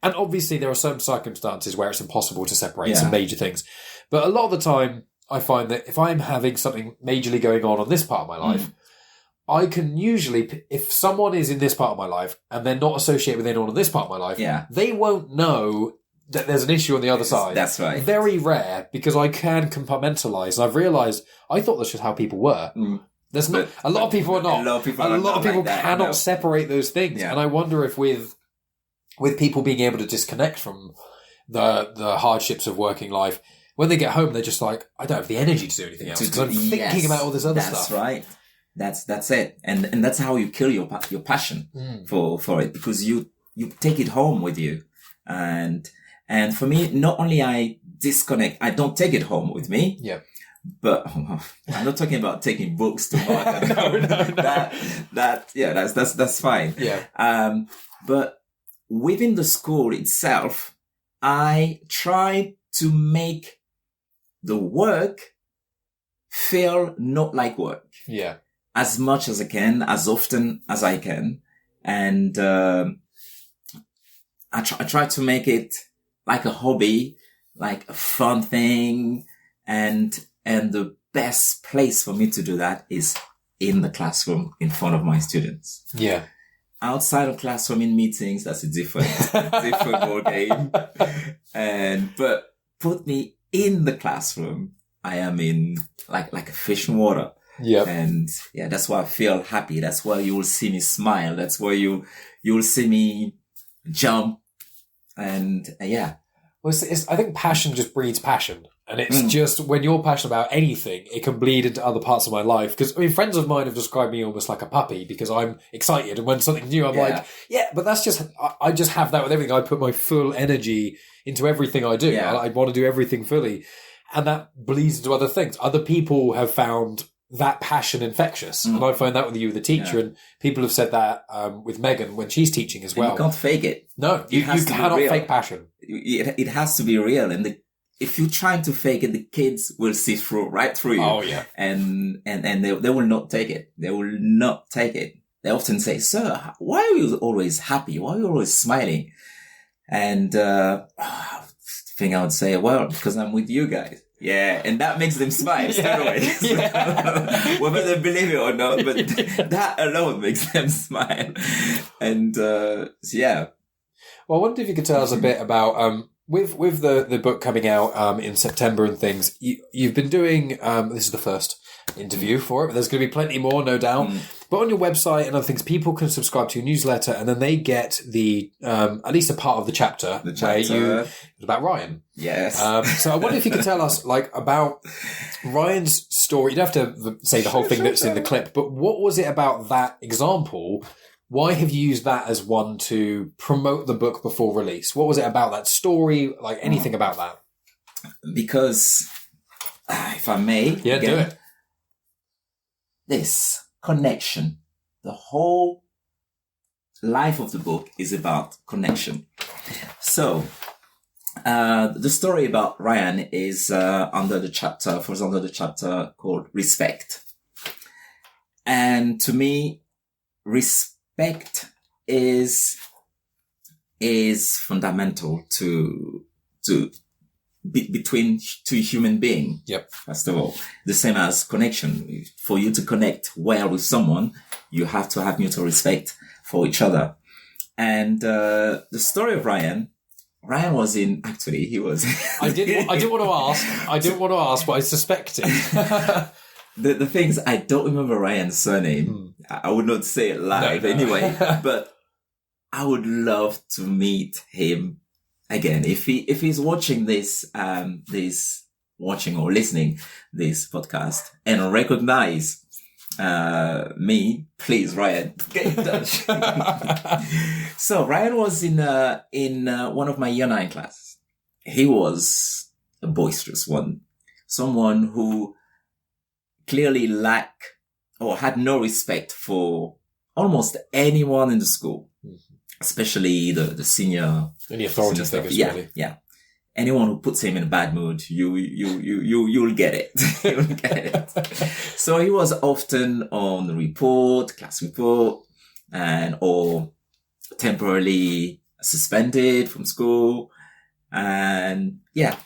Speaker 1: And obviously there are some circumstances where it's impossible to separate some major things. But a lot of the time, I find that if I'm having something majorly going on this part of my life, I can usually, if someone is in this part of my life and they're not associated with anyone in this part of my life, they won't know that there's an issue on the other side.
Speaker 2: That's right.
Speaker 1: Very rare, because I can compartmentalize. And I've realized, I thought that's just how people were. There's not a lot of people are not.
Speaker 2: A lot of people,
Speaker 1: like that, cannot separate those things. Yeah. And I wonder if with people being able to disconnect from the hardships of working life, when they get home, they're just like, I don't have the energy to do anything else because I'm thinking about all this other stuff.
Speaker 2: That's right. That's it. And that's how you kill your passion for it, because you take it home with you. And for me, not only I disconnect, I don't take it home with me.
Speaker 1: Yeah.
Speaker 2: But I'm not talking about taking books to work.
Speaker 1: No.
Speaker 2: That's fine.
Speaker 1: Yeah.
Speaker 2: But within the school itself, I try to make the work feel not like work.
Speaker 1: Yeah.
Speaker 2: As much as I can, as often as I can. And, I try to make it like a hobby, like a fun thing. And the best place for me to do that is in the classroom in front of my students.
Speaker 1: Yeah.
Speaker 2: Outside of classroom in meetings, that's a different ball game. But put me in the classroom, I am in like a fish in water.
Speaker 1: Yeah.
Speaker 2: And yeah, that's why I feel happy. That's why you will see me smile. That's why you will see me jump. And yeah.
Speaker 1: Well, I think passion just breeds passion. And it's just, when you're passionate about anything, it can bleed into other parts of my life. Because, I mean, friends of mine have described me almost like a puppy because I'm excited. And when something new, I'm like, yeah, but that's just, I just have that with everything. I put my full energy into everything I do.
Speaker 2: Yeah.
Speaker 1: I want to do everything fully. And that bleeds into other things. Other people have found that passion infectious. And I find that with you, the teacher. Yeah. And people have said that with Megan when she's teaching as well.
Speaker 2: And you can't fake it.
Speaker 1: No, you cannot fake passion.
Speaker 2: It has to be real. And if you're trying to fake it, the kids will see right through you.
Speaker 1: Oh, yeah.
Speaker 2: And they will not take it. They will not take it. They often say, sir, why are you always happy? Why are you always smiling? And, thing I would say, well, because I'm with you guys. Yeah. And that makes them smile straight away. Yeah. Whether they believe it or not, but that alone makes them smile. And, yeah.
Speaker 1: Well, I wonder if you could tell us a bit about, with the book coming out in September and things, you've been doing, this is the first interview for it, but there's going to be plenty more, no doubt. But on your website and other things, people can subscribe to your newsletter and then they get the, at least a part of the chapter. Where about Ryan.
Speaker 2: Yes.
Speaker 1: So I wonder if you could tell us about Ryan's story. You don't have to say the whole thing that's in the clip, but what was it about that example? Why have you used that as one to promote the book before release? What was it about that story? Like anything about that?
Speaker 2: Because, if I may.
Speaker 1: Yeah, do it.
Speaker 2: This connection, the whole life of the book is about connection. So, the story about Ryan is under the chapter called Respect. And to me, respect is fundamental to between two human beings.
Speaker 1: Yep.
Speaker 2: First of all, the same as connection. For you to connect well with someone, you have to have mutual respect for each other. And the story of Ryan was he was.
Speaker 1: I didn't want to ask, but I suspected.
Speaker 2: The things, I don't remember Ryan's surname. I would not say it live anyway, but I would love to meet him again. If he's watching this watching or listening this podcast and recognize me, please, Ryan, get in touch. So Ryan was in one of my year 9 classes. He was a boisterous one, someone who clearly lacked or had no respect for almost anyone in the school, especially the senior.
Speaker 1: Any authority figures, really.
Speaker 2: Yeah. Anyone who puts him in a bad mood, you'll get it. You'll get it. So he was often on the class report, or temporarily suspended from school. And yeah.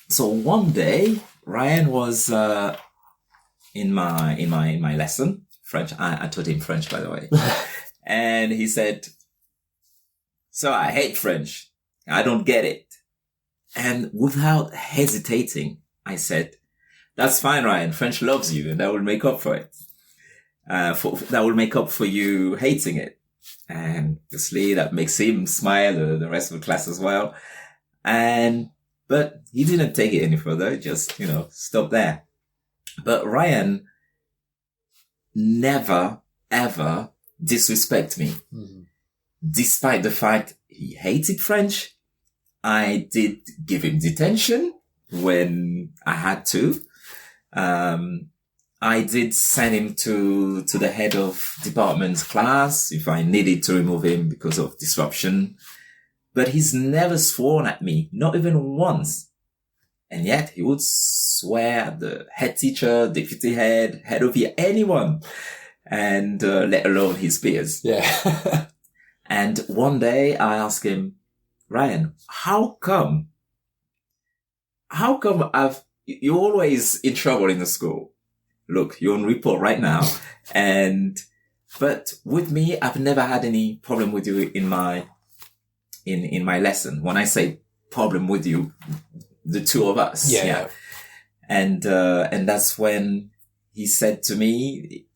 Speaker 2: So one day, Ryan was, in my lesson, French. I taught him French, by the way. And he said, so I hate French. I don't get it. And without hesitating, I said, that's fine, Ryan. French loves you and I will make up for it. that will make up for you hating it. And obviously that makes him smile, the rest of the class as well. But he didn't take it any further, just, stop there. But Ryan never, ever disrespect me. Mm-hmm. Despite the fact he hated French, I did give him detention when I had to. I did send him to the head of department's class if I needed to remove him because of disruption. But he's never sworn at me, not even once. And yet he would swear at the head teacher, deputy head of year, anyone, and let alone his peers.
Speaker 1: Yeah.
Speaker 2: And one day I asked him, Ryan, how come you're always in trouble in the school? Look, you're on report right now. But with me, I've never had any problem with you in my lesson. When I say problem with you, the two of us. Yeah. And that's when he said to me,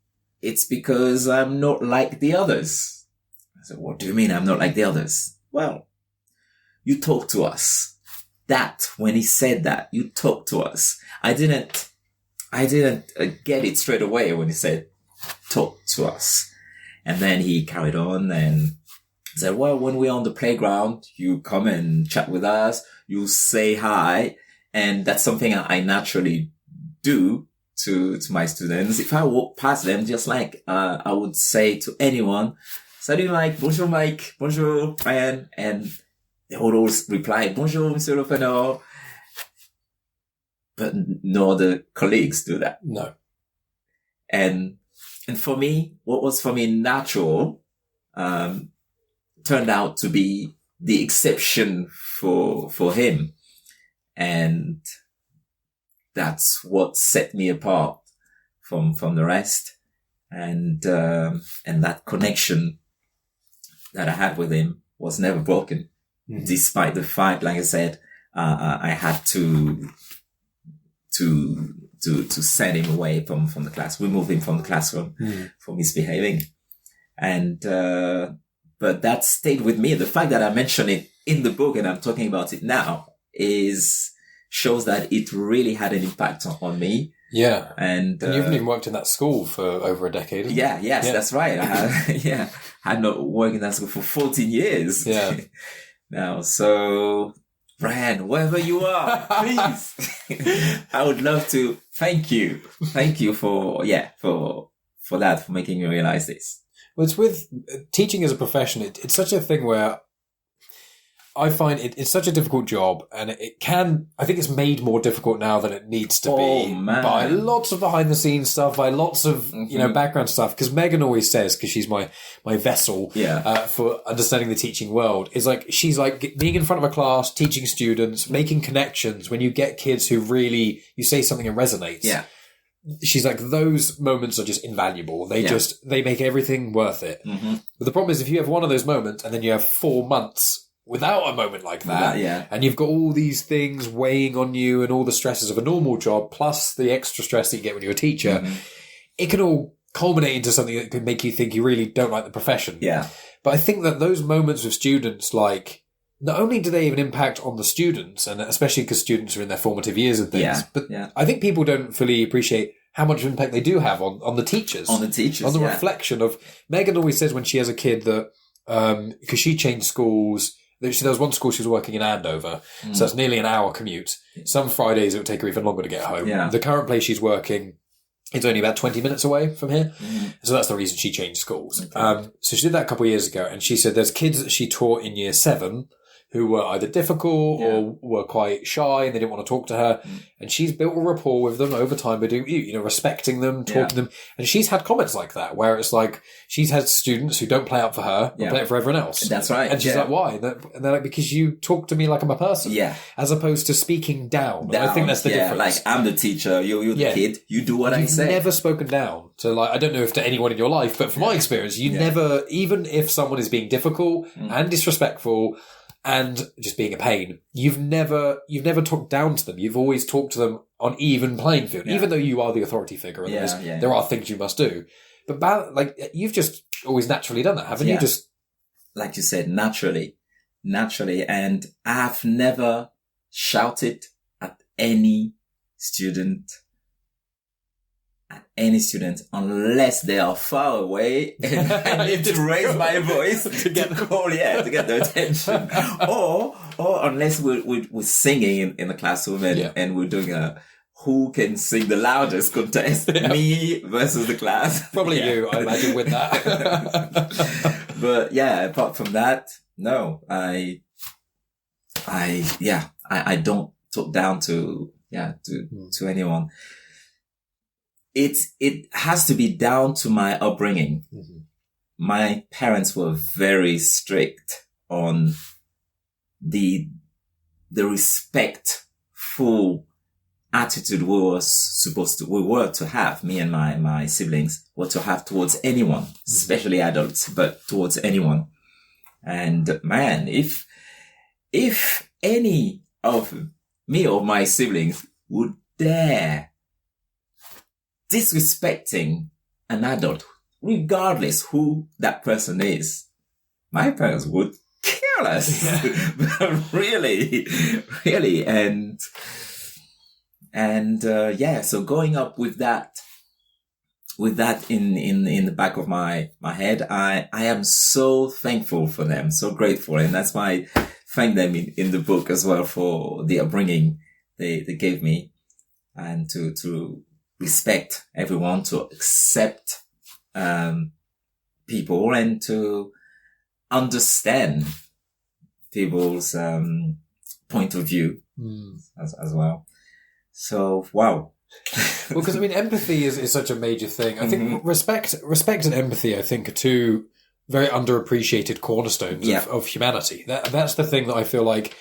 Speaker 2: it's because I'm not like the others. I said, what do you mean I'm not like the others? Well, you talk to us. When he said that, you talk to us. I didn't get it straight away when he said, talk to us. And then he carried on and said, well, when we're on the playground, you come and chat with us, you say hi. And that's something I naturally do to my students. If I walk past them, just like, I would say to anyone, salut Mike, bonjour Mike, bonjour Ryan. And they would always reply, bonjour Monsieur Lophanor. But no other colleagues do that.
Speaker 1: No.
Speaker 2: And for me, what was for me natural, turned out to be the exception for him. And that's what set me apart from the rest. And that connection that I had with him was never broken. Mm-hmm. Despite the fact, like I said, I had to send him away from the class, remove him from the classroom for misbehaving. And, but that stayed with me. The fact that I mentioned it in the book and I'm talking about it now shows that it really had an impact on me.
Speaker 1: Yeah. And you've even worked in that school for over a decade, haven't you?
Speaker 2: Yes, that's right. I had not worked in that school for 14 years.
Speaker 1: Yeah.
Speaker 2: Now, so Brian, wherever you are, please, I would love to thank you. Thank you for that, for making me realize this.
Speaker 1: Well, it's with teaching as a profession. It's such a thing where I find it's such a difficult job, and I think it's made more difficult now than it needs to be by lots of behind the scenes stuff, by lots of, background stuff. Because Megan always says, because she's my vessel, for understanding the teaching world, is like, she's like being in front of a class, teaching students, making connections when you get kids who really, you say something and resonates.
Speaker 2: Yeah.
Speaker 1: She's like, those moments are just invaluable. They make everything worth it. Mm-hmm. But the problem is, if you have one of those moments and then you have 4 months without a moment like that, and you've got all these things weighing on you and all the stresses of a normal job, plus the extra stress that you get when you're a teacher, it can all culminate into something that could make you think you really don't like the profession.
Speaker 2: Yeah.
Speaker 1: But I think that those moments with students, like, not only do they have an impact on the students, and especially because students are in their formative years and things, but I think people don't fully appreciate how much impact they do have on the teachers. On the reflection of, Megan always says when she has a kid that, because she changed schools, there was one school she was working in Andover, so it's nearly an hour commute. Some Fridays it would take her even longer to get home. Yeah. The current place she's working, it's only about 20 minutes away from here. So that's the reason she changed schools. Okay. So she did that a couple of years ago, and she said there's kids that she taught in year 7 who were either difficult or were quite shy and they didn't want to talk to her. And she's built a rapport with them over time by doing, respecting them, talking to them. And she's had comments like that, where it's like, she's had students who don't play up for her, but play it for everyone else.
Speaker 2: That's right.
Speaker 1: And she's like, why? And they're like, because you talk to me like I'm a person. Yeah. As opposed to speaking down. I think that's the difference.
Speaker 2: Like, I'm the teacher, you're the kid, you do what I say.
Speaker 1: You've never spoken down. So, like, I don't know if to anyone in your life, but from my experience, you never, even if someone is being difficult and disrespectful, and just being a pain, you've never talked down to them. You've always talked to them on even playing field, even though you are the authority figure. And there are things you must do. But like, you've just always naturally done that, haven't you? Just
Speaker 2: like you said, naturally. And I've never shouted at any student unless they are far away and I need to raise my voice to get their attention. or unless we're singing in the classroom and we're doing a who can sing the loudest contest, me versus the class.
Speaker 1: Probably you, I imagine, with that.
Speaker 2: But yeah, apart from that, no, I don't talk down to anyone. It has to be down to my upbringing. Mm-hmm. My parents were very strict on the respectful attitude we were to have, me and my siblings were to have towards anyone, especially adults, but towards anyone. And man, if any of me or my siblings would dare disrespecting an adult, regardless who that person is, my parents would kill us. really. So going up with that in the back of my head, I am so thankful for them, so grateful. And that's why I thank them in the book as well for the upbringing they gave me, and to respect everyone, to accept, people, and to understand people's, point of view as well. So, wow.
Speaker 1: Well, because I mean, empathy is such a major thing. I think respect and empathy, I think, are two very underappreciated cornerstones of humanity. That's the thing that I feel like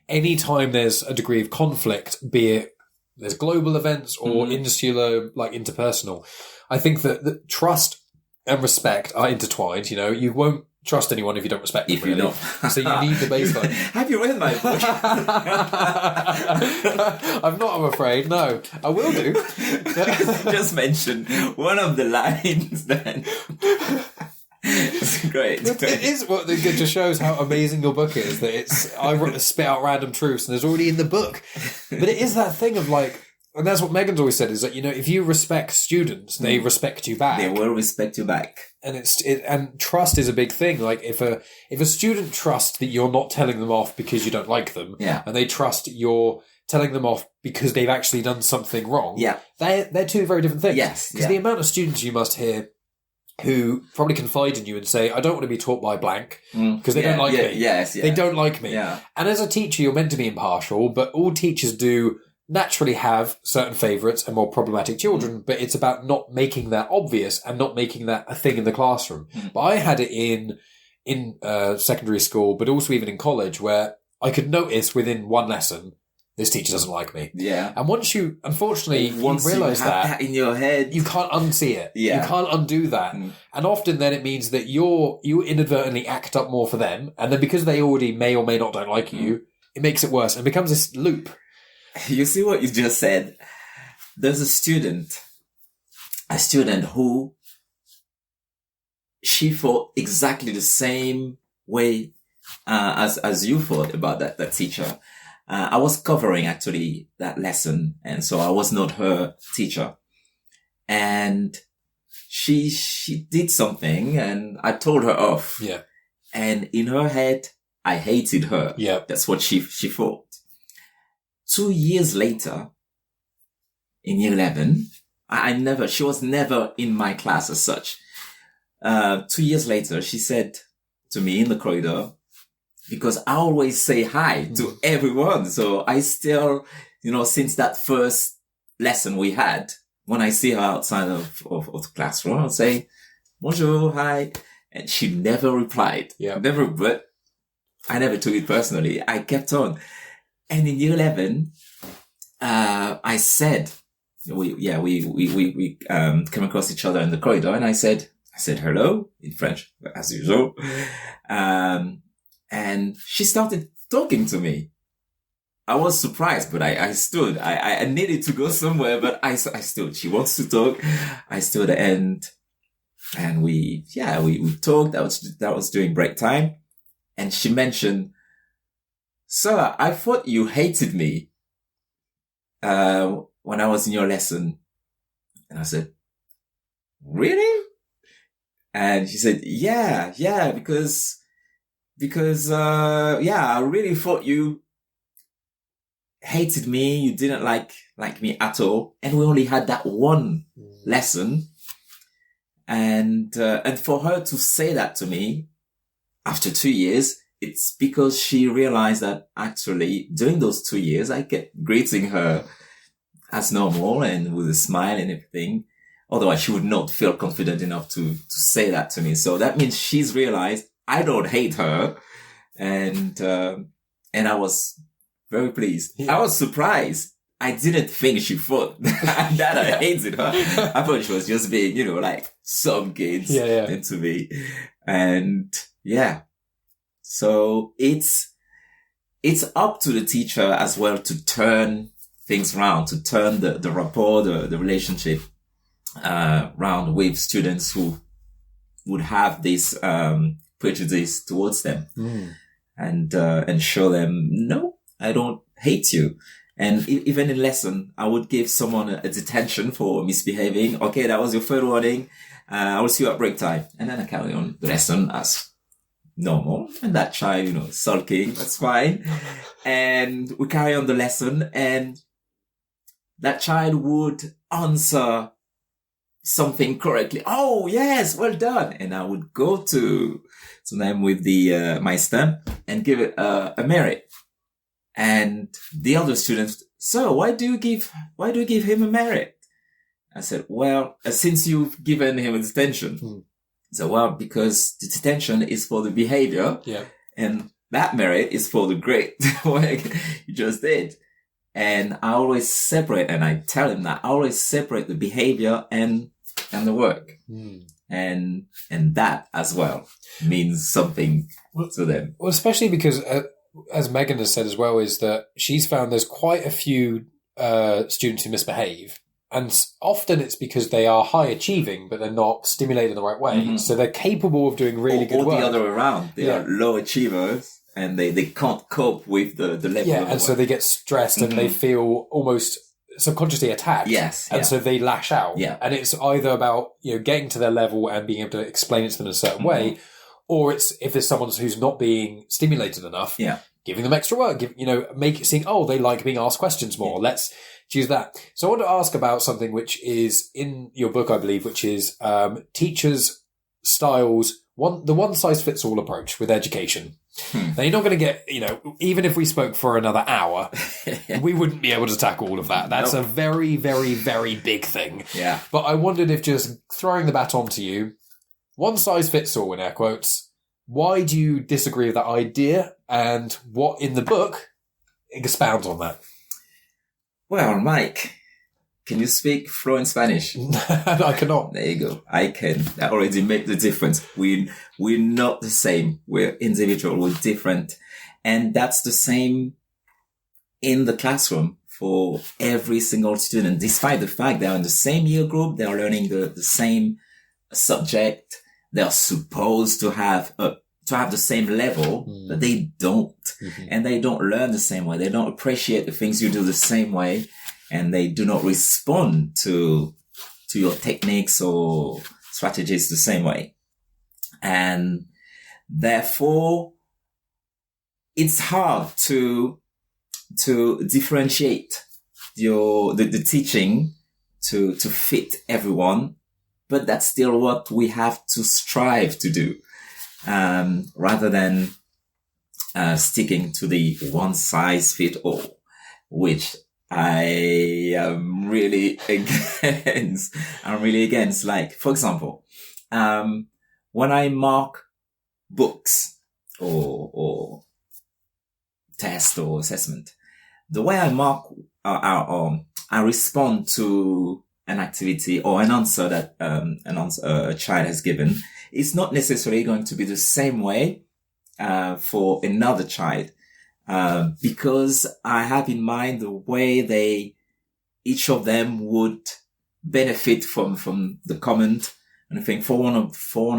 Speaker 1: any time there's a degree of conflict, be it there's global events or insular, like interpersonal, I think that trust and respect are intertwined. You know, you won't trust anyone if you don't respect them.
Speaker 2: If you don't.
Speaker 1: So you need the baseline.
Speaker 2: Have you read my book?
Speaker 1: I'm not, I'm afraid. No, I will do.
Speaker 2: Just mention one of the lines then. It's great.
Speaker 1: It is what it just shows how amazing your book is. That I spit out random truths and there's already in the book. But it is that thing of like, and that's what Megan's always said, is that, you know, if you respect students, they respect you back.
Speaker 2: They will respect you back.
Speaker 1: And and trust is a big thing. Like if a student trusts that you're not telling them off because you don't like them, and they trust you're telling them off because they've actually done something wrong, they're two very different things.
Speaker 2: Yes.
Speaker 1: Because the amount of students you must hear who probably confide in you and say, I don't want to be taught by blank because they don't like me. They don't like me.
Speaker 2: Yeah.
Speaker 1: And as a teacher, you're meant to be impartial, but all teachers do naturally have certain favourites and more problematic children, but it's about not making that obvious and not making that a thing in the classroom. But I had it in secondary school, but also even in college, where I could notice within one lesson, this teacher doesn't like me.
Speaker 2: Yeah.
Speaker 1: And once you, unfortunately, you realise that
Speaker 2: in your head,
Speaker 1: you can't unsee it.
Speaker 2: Yeah.
Speaker 1: You can't undo that. And often then it means that you inadvertently act up more for them. And then because they already may or may not don't like you, it makes it worse and becomes this loop.
Speaker 2: You see what you just said? There's a student who she thought exactly the same way as you thought about that teacher. I was covering actually that lesson, and so I was not her teacher. And she did something, and I told her off.
Speaker 1: Yeah. And
Speaker 2: in her head, I hated her.
Speaker 1: Yeah.
Speaker 2: That's what she thought. 2 years later, in year 11, she was never in my class as such. 2 years later, she said to me in the corridor, because I always say hi to everyone. So I still, since that first lesson we had, when I see her outside of the classroom, I'll say, bonjour, hi. And she never replied.
Speaker 1: Yeah.
Speaker 2: But I never took it personally. I kept on. And in year 11, I said, we came across each other in the corridor, and I said hello in French, as usual. And she started talking to me. I was surprised, but I stood. I needed to go somewhere, but I stood. She wants to talk. I stood, and And we talked. That was during break time. And she mentioned, "Sir, I thought you hated me, when I was in your lesson." And I said, "Really?" And she said, yeah, because, I really thought you hated me. You didn't like me at all. And we only had that one lesson. And for her to say that to me after 2 years, it's because she realized that actually during those 2 years, I kept greeting her as normal and with a smile and everything. Otherwise, she would not feel confident enough to say that to me. So that means she's realized I don't hate her. And I was very pleased. Yeah. I was surprised. I didn't think she thought that I hated her. I thought she was just being, like some kids into me. And so it's up to the teacher as well to turn things around, to turn the rapport, the relationship round with students who would have this prejudice towards them, and show them, no, I don't hate you. And even in lesson, I would give someone a detention for misbehaving. Okay, that was your third warning. I will see you at break time. And then I carry on the lesson as normal. And that child, sulking, that's fine. And we carry on the lesson, and that child would answer something correctly. Oh, yes, well done. And I would go to them with my stamp and give it a merit. And the other students, "So why do you give him a merit?" I said, "Well, since you've given him a detention." So, well, because the detention is for the behavior. Yeah. And that merit is for the great work you just did. And I always separate, and I tell him that I always separate the behavior and the work. And that as well means something to them.
Speaker 1: Well, especially because, as Megan has said as well, is that she's found there's quite a few students who misbehave. And often it's because they are high achieving, but they're not stimulated in the right way. Mm-hmm. So they're capable of doing really good work.
Speaker 2: Or the other way around. They are low achievers and they can't cope with the level of
Speaker 1: and work. So they get stressed and they feel almost subconsciously attacked.
Speaker 2: Yes.
Speaker 1: And so they lash out.
Speaker 2: Yeah.
Speaker 1: And it's either about, getting to their level and being able to explain it to them in a certain way, or it's if there's someone who's not being stimulated enough, giving them extra work, make it seem, they like being asked questions more. Yeah. Let's choose that. So I want to ask about something which is in your book, I believe, which is teachers' styles, the one-size-fits-all approach with education. Now, you're not going to get, even if we spoke for another hour, we wouldn't be able to tackle all of that. That's a very, very, very big thing.
Speaker 2: Yeah.
Speaker 1: But I wondered if just throwing the baton to you, one size fits all in air quotes, why do you disagree with that idea, and what in the book expounds on that?
Speaker 2: Well, Mike, can you speak fluent Spanish?
Speaker 1: I cannot.
Speaker 2: There you go. I can. That already makes the difference. We're not the same. We're individual. We're different. And that's the same in the classroom for every single student. Despite the fact they're in the same year group, they're learning the same subject. They're supposed to have the same level, but they don't. Mm-hmm. And they don't learn the same way. They don't appreciate the things you do the same way. And they do not respond to your techniques or strategies the same way. And therefore, it's hard to differentiate the teaching to fit everyone. But that's still what we have to strive to do, rather than sticking to the one size fit all, which I am really against. I'm really against. Like, for example, when I mark books or test or assessment, the way I mark, I respond to an activity or an answer that a child has given. It's not necessarily going to be the same way for another child. Because I have in mind the way each of them would benefit from the comment, And I think for one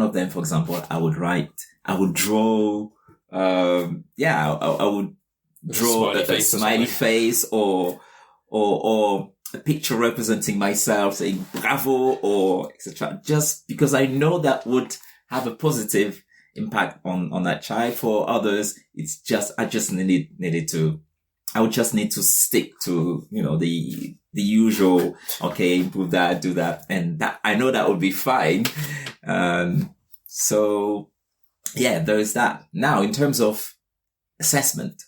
Speaker 2: of them, for example, I would draw, I would draw a smiley face or a picture representing myself saying bravo or etc. Just because I know that would have a positive impact on that child. For others, I would just need to stick to, the usual, okay, improve that, do that. And that, I know that would be fine. So yeah, there is that. Now, in terms of assessment,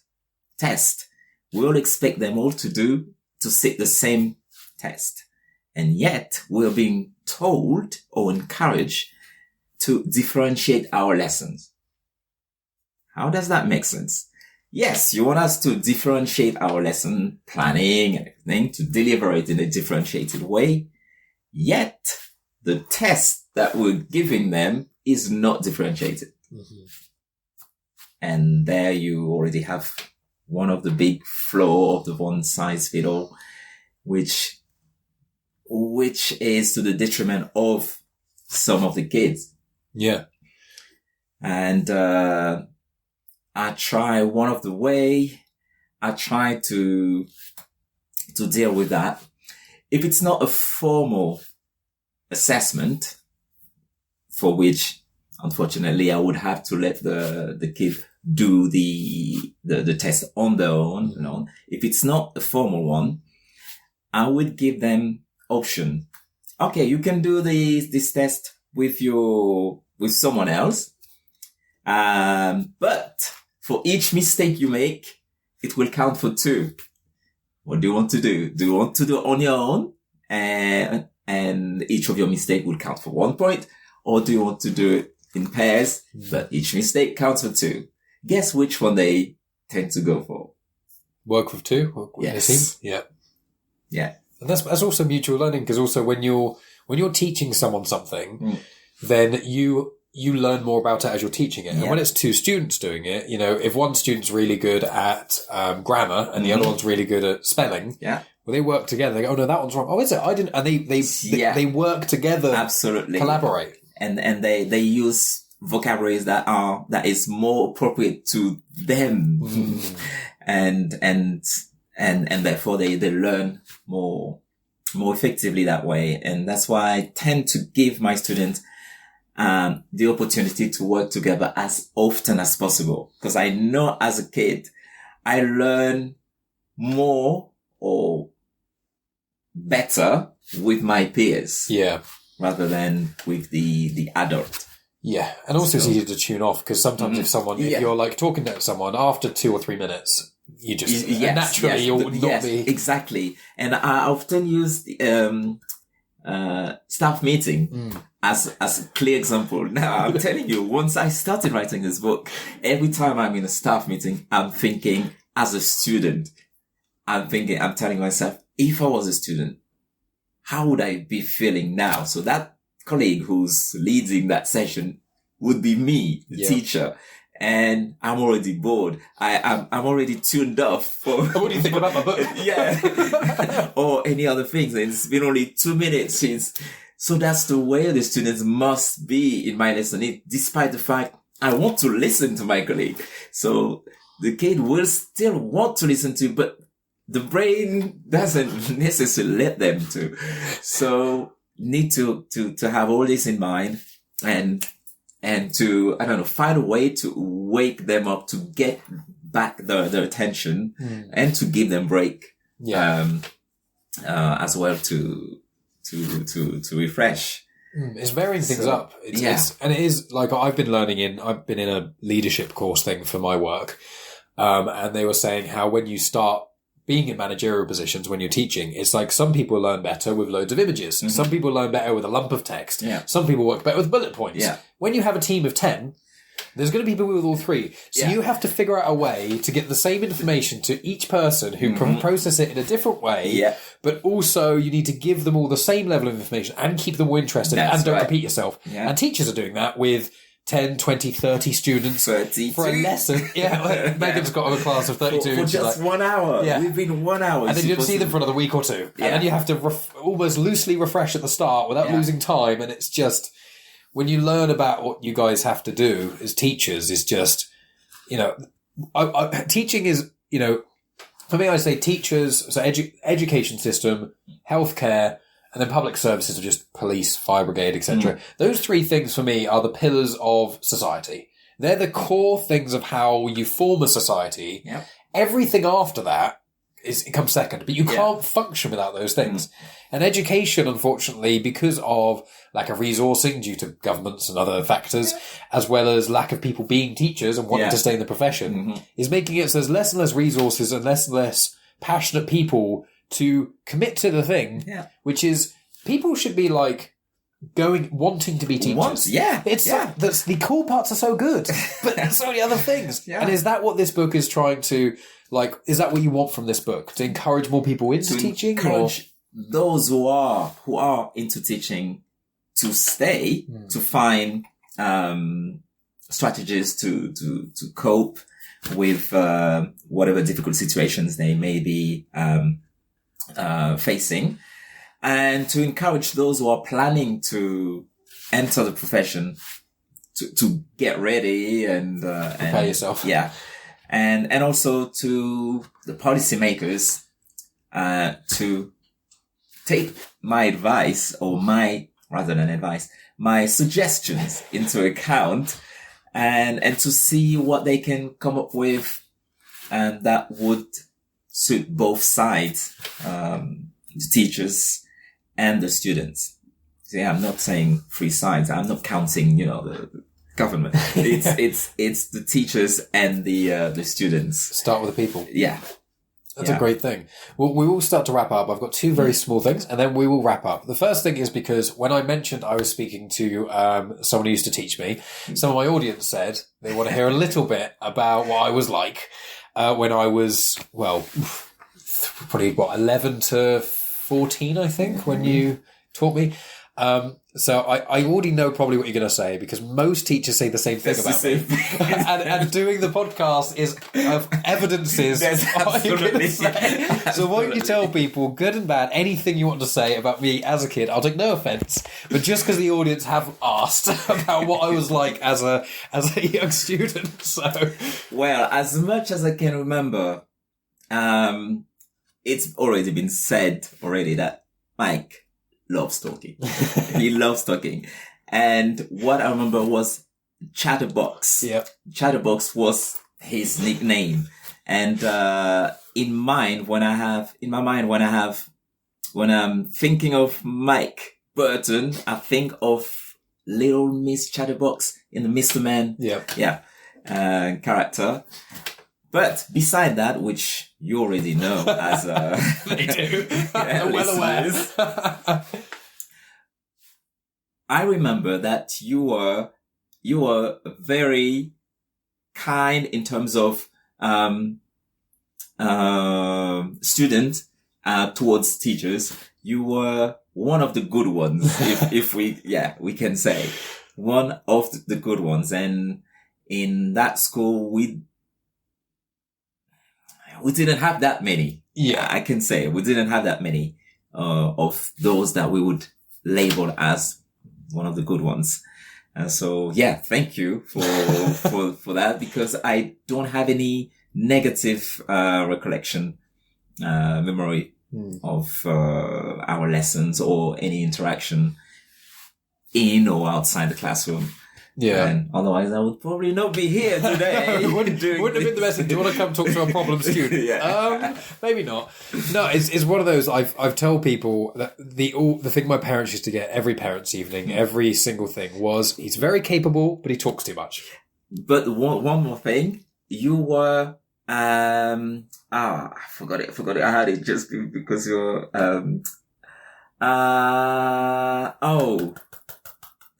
Speaker 2: test, we'll expect them all to sit the same test. And yet we're being told or encouraged to differentiate our lessons. How does that make sense? Yes, you want us to differentiate our lesson planning and everything, to deliver it in a differentiated way. Yet the test that we're giving them is not differentiated. Mm-hmm. And there you already have one of the big flaw of the one size fit all, which is to the detriment of some of the kids.
Speaker 1: Yeah.
Speaker 2: And, I try to deal with that. If it's not a formal assessment, for which unfortunately I would have to let the kid do the test on their own, If it's not a formal one, I would give them option. Okay, you can do this test with someone else. But for each mistake you make, it will count for 2. What do you want to do? Do you want to do it on your own? And each of your mistakes will count for 1 point? Or do you want to do it in pairs, but each mistake counts for 2? Guess which one they tend to go for?
Speaker 1: Work with 2? Work with
Speaker 2: yes.
Speaker 1: the team? Yeah.
Speaker 2: Yeah.
Speaker 1: And that's also mutual learning, because also when you're teaching someone something, then you learn more about it as you're teaching it. And when it's 2 students doing it, if one student's really good at grammar and the other one's really good at spelling, well, they work together. They go, oh no, that one's wrong. Oh, is it? I didn't. And they work together.
Speaker 2: Absolutely.
Speaker 1: Collaborate.
Speaker 2: And they use vocabularies that is more appropriate to them. And therefore they learn more effectively that way. And that's why I tend to give my students the opportunity to work together as often as possible. Because I know as a kid, I learn more or better with my peers.
Speaker 1: Yeah.
Speaker 2: Rather than with the adult.
Speaker 1: Yeah. And also it's easy to tune off, because sometimes if you're like talking to someone after 2 or 3 minutes, you just naturally you'll not be.
Speaker 2: Exactly. And I often use staff meeting as a clear example. Now, I'm telling you, once I started writing this book, every time I'm in a staff meeting, I'm thinking as a student, I'm telling myself, if I was a student, how would I be feeling now? So that colleague who's leading that session would be me, the teacher. And I'm already bored. I'm already tuned off for.
Speaker 1: What do you think about my book?
Speaker 2: Yeah. Or any other things. And it's been only 2 minutes since. So that's the way the students must be in my lesson, despite the fact I want to listen to my colleague. So the kid will still want to listen to, but the brain doesn't necessarily let them to. So need to have all this in mind and to, find a way to wake them up, to get back their attention and to give them break. As well to refresh.
Speaker 1: It's varying things up. And it is like I've been in a leadership course thing for my work. And they were saying how when you start being in managerial positions, when you're teaching, it's like some people learn better with loads of images. Mm-hmm. Some people learn better with a lump of text. Yeah. Some people work better with bullet points. Yeah. When you have a team of 10, there's going to be people with all 3. So you have to figure out a way to get the same information to each person who can process it in a different way. Yeah. But also you need to give them all the same level of information and keep them all interested and don't repeat yourself. Yeah. And teachers are doing that with 10, 20, 30 students
Speaker 2: 32.
Speaker 1: For a lesson. Yeah, Megan's got a class of 32.
Speaker 2: For just 1 hour. Yeah. We've been 1 hour.
Speaker 1: And then you don't see them for another week or 2. Yeah. And then you have to almost loosely refresh at the start without losing time. And it's just, when you learn about what you guys have to do as teachers is just, teaching is, for me, I say teachers, so education system, healthcare, and then public services are just police, fire brigade, etc. Those three things for me are the pillars of society. They're the core things of how you form a society.
Speaker 2: Yep.
Speaker 1: Everything after that it comes second, but you can't function without those things. And education, unfortunately, because of lack of resourcing due to governments and other factors, as well as lack of people being teachers and wanting to stay in the profession, is making it so there's less and less resources and less passionate people to commit to the thing, which is people should be like wanting to be teachers. That's the cool parts are so good, but there's so many other things. And is that what this book is trying to is that what you want from this book, to encourage more people into teaching?
Speaker 2: Encourage those who are into teaching to stay, to find strategies to cope with whatever difficult situations they may be facing, and to encourage those who are planning to enter the profession to get ready and
Speaker 1: prepare yourself.
Speaker 2: And also to the policymakers to take my advice, or my suggestions into account, and to see what they can come up with, and that would suit both sides, the teachers and the students. See, I'm not saying three sides. I'm not counting, the government. It's the teachers and the students.
Speaker 1: Start with the people.
Speaker 2: Yeah.
Speaker 1: That's a great thing. Well, we will start to wrap up. I've got two very small things, and then we will wrap up. The first thing is because when I mentioned I was speaking to someone who used to teach me, some of my audience said they want to hear a little bit about what I was like when I was, probably 11 to 14, I think, when you taught me. So I already know probably what you're going to say, because most teachers say the same thing about me. and doing the podcast is evidences what you're going to say. So why don't you tell people, good and bad, anything you want to say about me as a kid? I'll take no offence, but just because the audience have asked about what I was like as a young student. So,
Speaker 2: well, as much as I can remember, it's already been said that Mike loves talking. He loves talking. And what I remember was Chatterbox.
Speaker 1: Yep.
Speaker 2: Chatterbox was his nickname. And in my mind, when I'm thinking of Mike Burton, I think of Little Miss Chatterbox in the Mr. Man character. But beside that, which you already know as
Speaker 1: they do. Well aware.
Speaker 2: I remember that you were very kind in terms of student towards teachers. You were one of the good ones, if we can say one of the good ones. And in that school, we didn't have that many.
Speaker 1: Yeah,
Speaker 2: I can say we didn't have that many of those that we would label as one of the good ones. So thank you for that, because I don't have any negative recollection, memory of our lessons or any interaction in or outside the classroom.
Speaker 1: Yeah.
Speaker 2: And otherwise, I would probably not be here today.
Speaker 1: wouldn't have been the best thing. Do you want to come talk to a problem student? Maybe not. No, it's one of those. I've told people that the thing my parents used to get every parents' evening, every single thing was, he's very capable, but he talks too much.
Speaker 2: But one more thing, you were I forgot it. I had it just because you're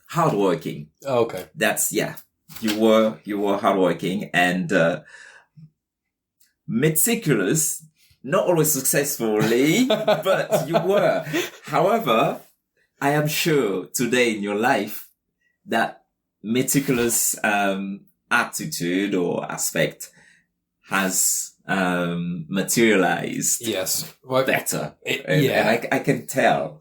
Speaker 2: hardworking.
Speaker 1: Oh, okay.
Speaker 2: That's, you were hardworking and, meticulous, not always successfully, but you were. However, I am sure today in your life that meticulous, attitude or aspect has, materialized.
Speaker 1: Yes.
Speaker 2: Better. And I can tell.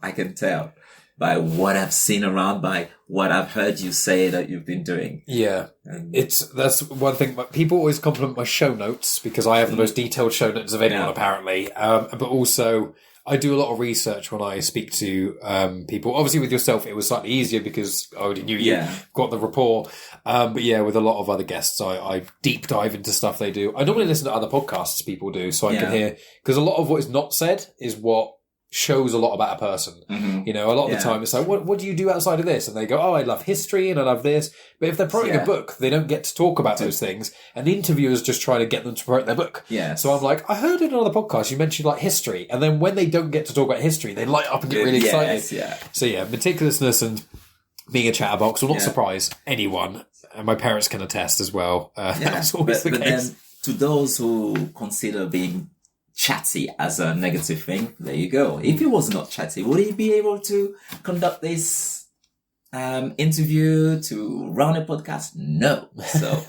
Speaker 2: by what I've seen around, by what I've heard you say that you've been doing.
Speaker 1: Yeah. That's one thing. But people always compliment my show notes because I have the most detailed show notes of anyone, apparently. But also, I do a lot of research when I speak to people. Obviously, with yourself, it was slightly easier because I already knew you, got the rapport. But yeah, with a lot of other guests, I deep dive into stuff they do. I normally listen to other podcasts people do, so I can hear, because a lot of what is not said is what shows a lot about a person. You know, a lot of the time it's like, what do you do outside of this? And they go, oh, I love history and I love this. But if they're promoting a book, they don't get to talk about those things. And the interviewer's just trying to get them to promote their book. So I'm like, I heard in another podcast you mentioned like history. And then when they don't get to talk about history, they light up and get really excited. So yeah, meticulousness and being a chatterbox will not surprise anyone. And my parents can attest as well. That's always the case.
Speaker 2: Then to those who consider being chatty as a negative thing, there you go. If he was not chatty, would he be able to conduct this interview, to run a podcast? No. So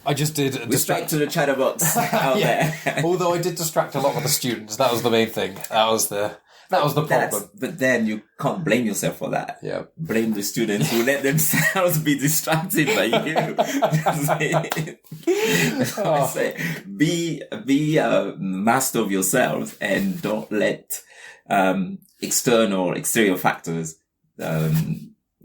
Speaker 1: I just did
Speaker 2: respect to the chatterbox out there.
Speaker 1: Although I did distract a lot of the students. That was the main thing. That was the problem.
Speaker 2: But then you can't blame yourself for that. Yeah. Blame the students who let themselves be distracted by you. I say, be a master of yourself and don't let exterior factors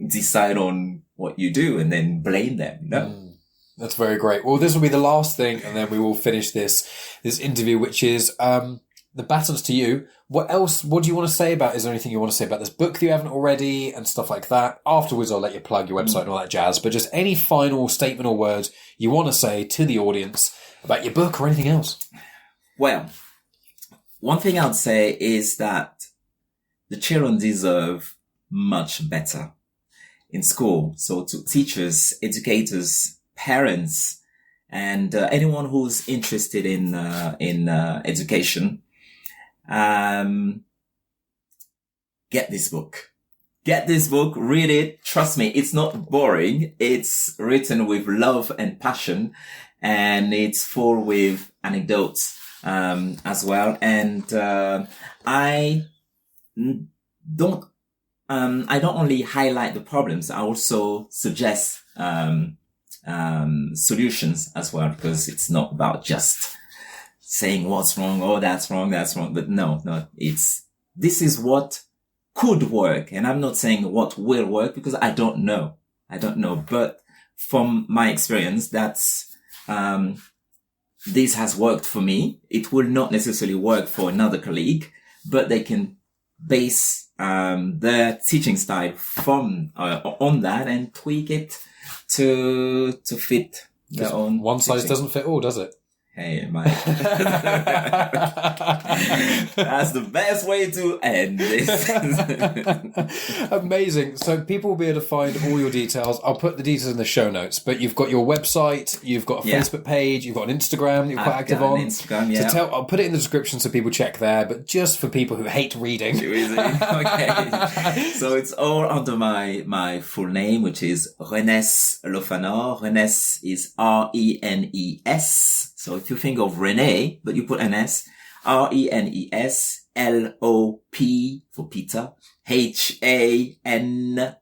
Speaker 2: decide on what you do and then blame them. No.
Speaker 1: That's very great. Well, this will be the last thing, and then we will finish this interview, which is the baton's to you. What else? What do you want to say about? Is there anything you want to say about this book that you haven't already, and stuff like that? Afterwards, I'll let you plug your website and all that jazz. But just any final statement or words you want to say to the audience about your book or anything else.
Speaker 2: Well, one thing I'd say is that the children deserve much better in school. So to teachers, educators, parents, and anyone who's interested in education, get this book. Get this book, read it. Trust me, it's not boring. It's written with love and passion, and it's full with anecdotes as well. And I don't only highlight the problems, I also suggest solutions as well, because it's not about just saying what's wrong, oh, that's wrong. But no, this is what could work. And I'm not saying what will work because I don't know. But from my experience, that's, this has worked for me. It will not necessarily work for another colleague, but they can base, their teaching style from, on that and tweak it to fit their own.
Speaker 1: One size doesn't fit all, does it?
Speaker 2: Hey, Mike. That's the best way to end this.
Speaker 1: Amazing. So people will be able to find all your details. I'll put the details in the show notes, but you've got your website, you've got a Facebook page, you've got an Instagram that you're quite active on.
Speaker 2: Instagram, yeah.
Speaker 1: So I'll put it in the description so people check there, but just for people who hate reading.
Speaker 2: Okay. So it's all under my full name, which is Renés Lophanor. Renés is Renes. So if you think of Renés, but you put an S, Renes, Lop for Peter, Hanor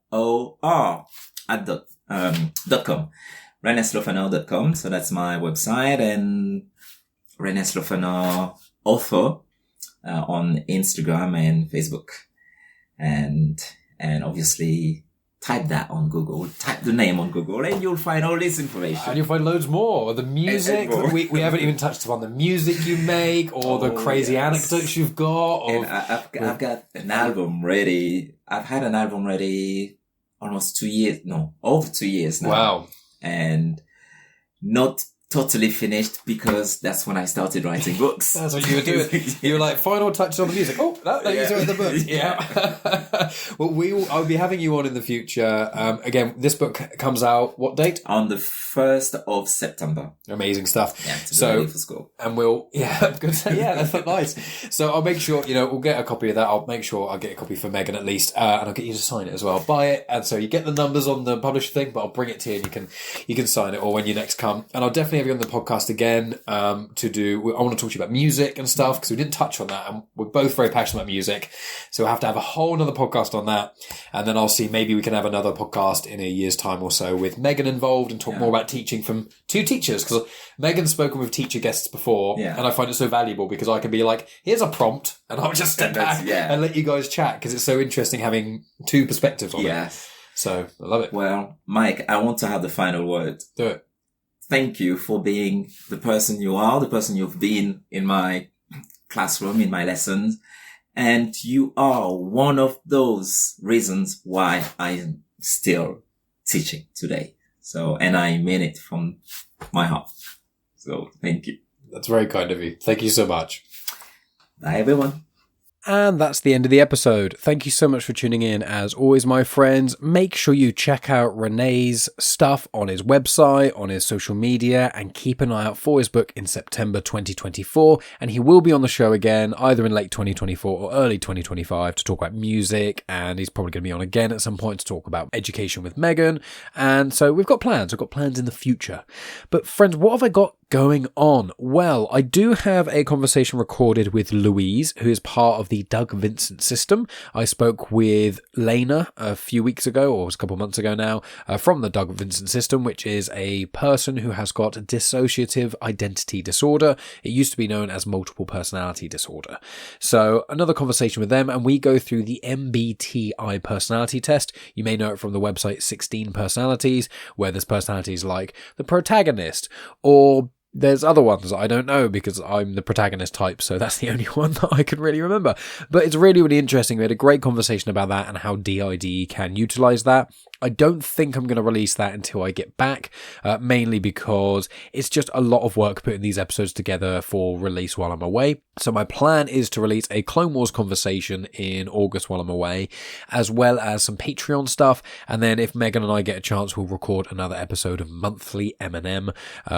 Speaker 2: at .com, reneslophanor.com. So that's my website, and Renés Lophanor author, on Instagram and Facebook. And obviously, type that on Google, type the name on Google, and you'll find all this information.
Speaker 1: And you'll find loads more. The music, we haven't even touched upon the music you make, or the crazy anecdotes you've got.
Speaker 2: And I've got an album ready. I've had an album ready almost 2 years, over 2 years now.
Speaker 1: Wow.
Speaker 2: And not totally finished because that's when I started writing books.
Speaker 1: That's what you were doing. You were like, final touches on the music. Oh, that is in the book. Yeah. Well, I'll be having you on in the future. Again, this book comes out, what date?
Speaker 2: On the 1st of September.
Speaker 1: Amazing stuff.
Speaker 2: Yeah, to be ready for school.
Speaker 1: And that's nice. So I'll make sure, we'll get a copy of that. I'll make sure I'll get a copy for Megan at least, and I'll get you to sign it as well. Buy it, and so you get the numbers on the publisher thing, but I'll bring it to you and you can sign it, or when you next come. And I'll definitely have you on the podcast again I want to talk to you about music and stuff, because we didn't touch on that, and we're both very passionate about music. So we'll have to have a whole another podcast on that. And then I'll see, maybe we can have another podcast in a year's time or so with Megan involved and talk more about teaching from two teachers, because Megan's spoken with teacher guests before, and I find it so valuable because I can be like, here's a prompt, and I'll just step back and let you guys chat, because it's so interesting having two perspectives on it. So I love it.
Speaker 2: Well, Mike, I want to have the final word.
Speaker 1: Do it.
Speaker 2: Thank you for being the person you are, the person you've been in my classroom, in my lessons. And you are one of those reasons why I am still teaching today. So, and I mean it from my heart. So thank you.
Speaker 1: That's very kind of you. Thank you so much.
Speaker 2: Bye, everyone.
Speaker 1: And that's the end of the episode. Thank you so much for tuning in. As always, my friends, make sure you check out Renés' stuff on his website, on his social media, and keep an eye out for his book in September 2024. And he will be on the show again, either in late 2024 or early 2025, to talk about music. And he's probably going to be on again at some point to talk about education with Megan. And so we've got plans. We've got plans in the future. But friends, what have I got going on? Well, I do have a conversation recorded with Louise, who is part of the Doug Vincent system. I spoke with Lena a few weeks ago, or it was a couple of months ago now, from the Doug Vincent system, which is a person who has got dissociative identity disorder. It used to be known as multiple personality disorder. So another conversation with them, and we go through the MBTI personality test. You may know it from the website 16 Personalities, where there's personalities like the protagonist, or there's other ones that I don't know because I'm the protagonist type, so that's the only one that I can really remember. But it's really, really interesting. We had a great conversation about that and how DID can utilize that. I don't think I'm going to release that until I get back, mainly because it's just a lot of work putting these episodes together for release while I'm away. So my plan is to release a Clone Wars conversation in August while I'm away, as well as some Patreon stuff. And then if Megan and I get a chance, we'll record another episode of Monthly M&M,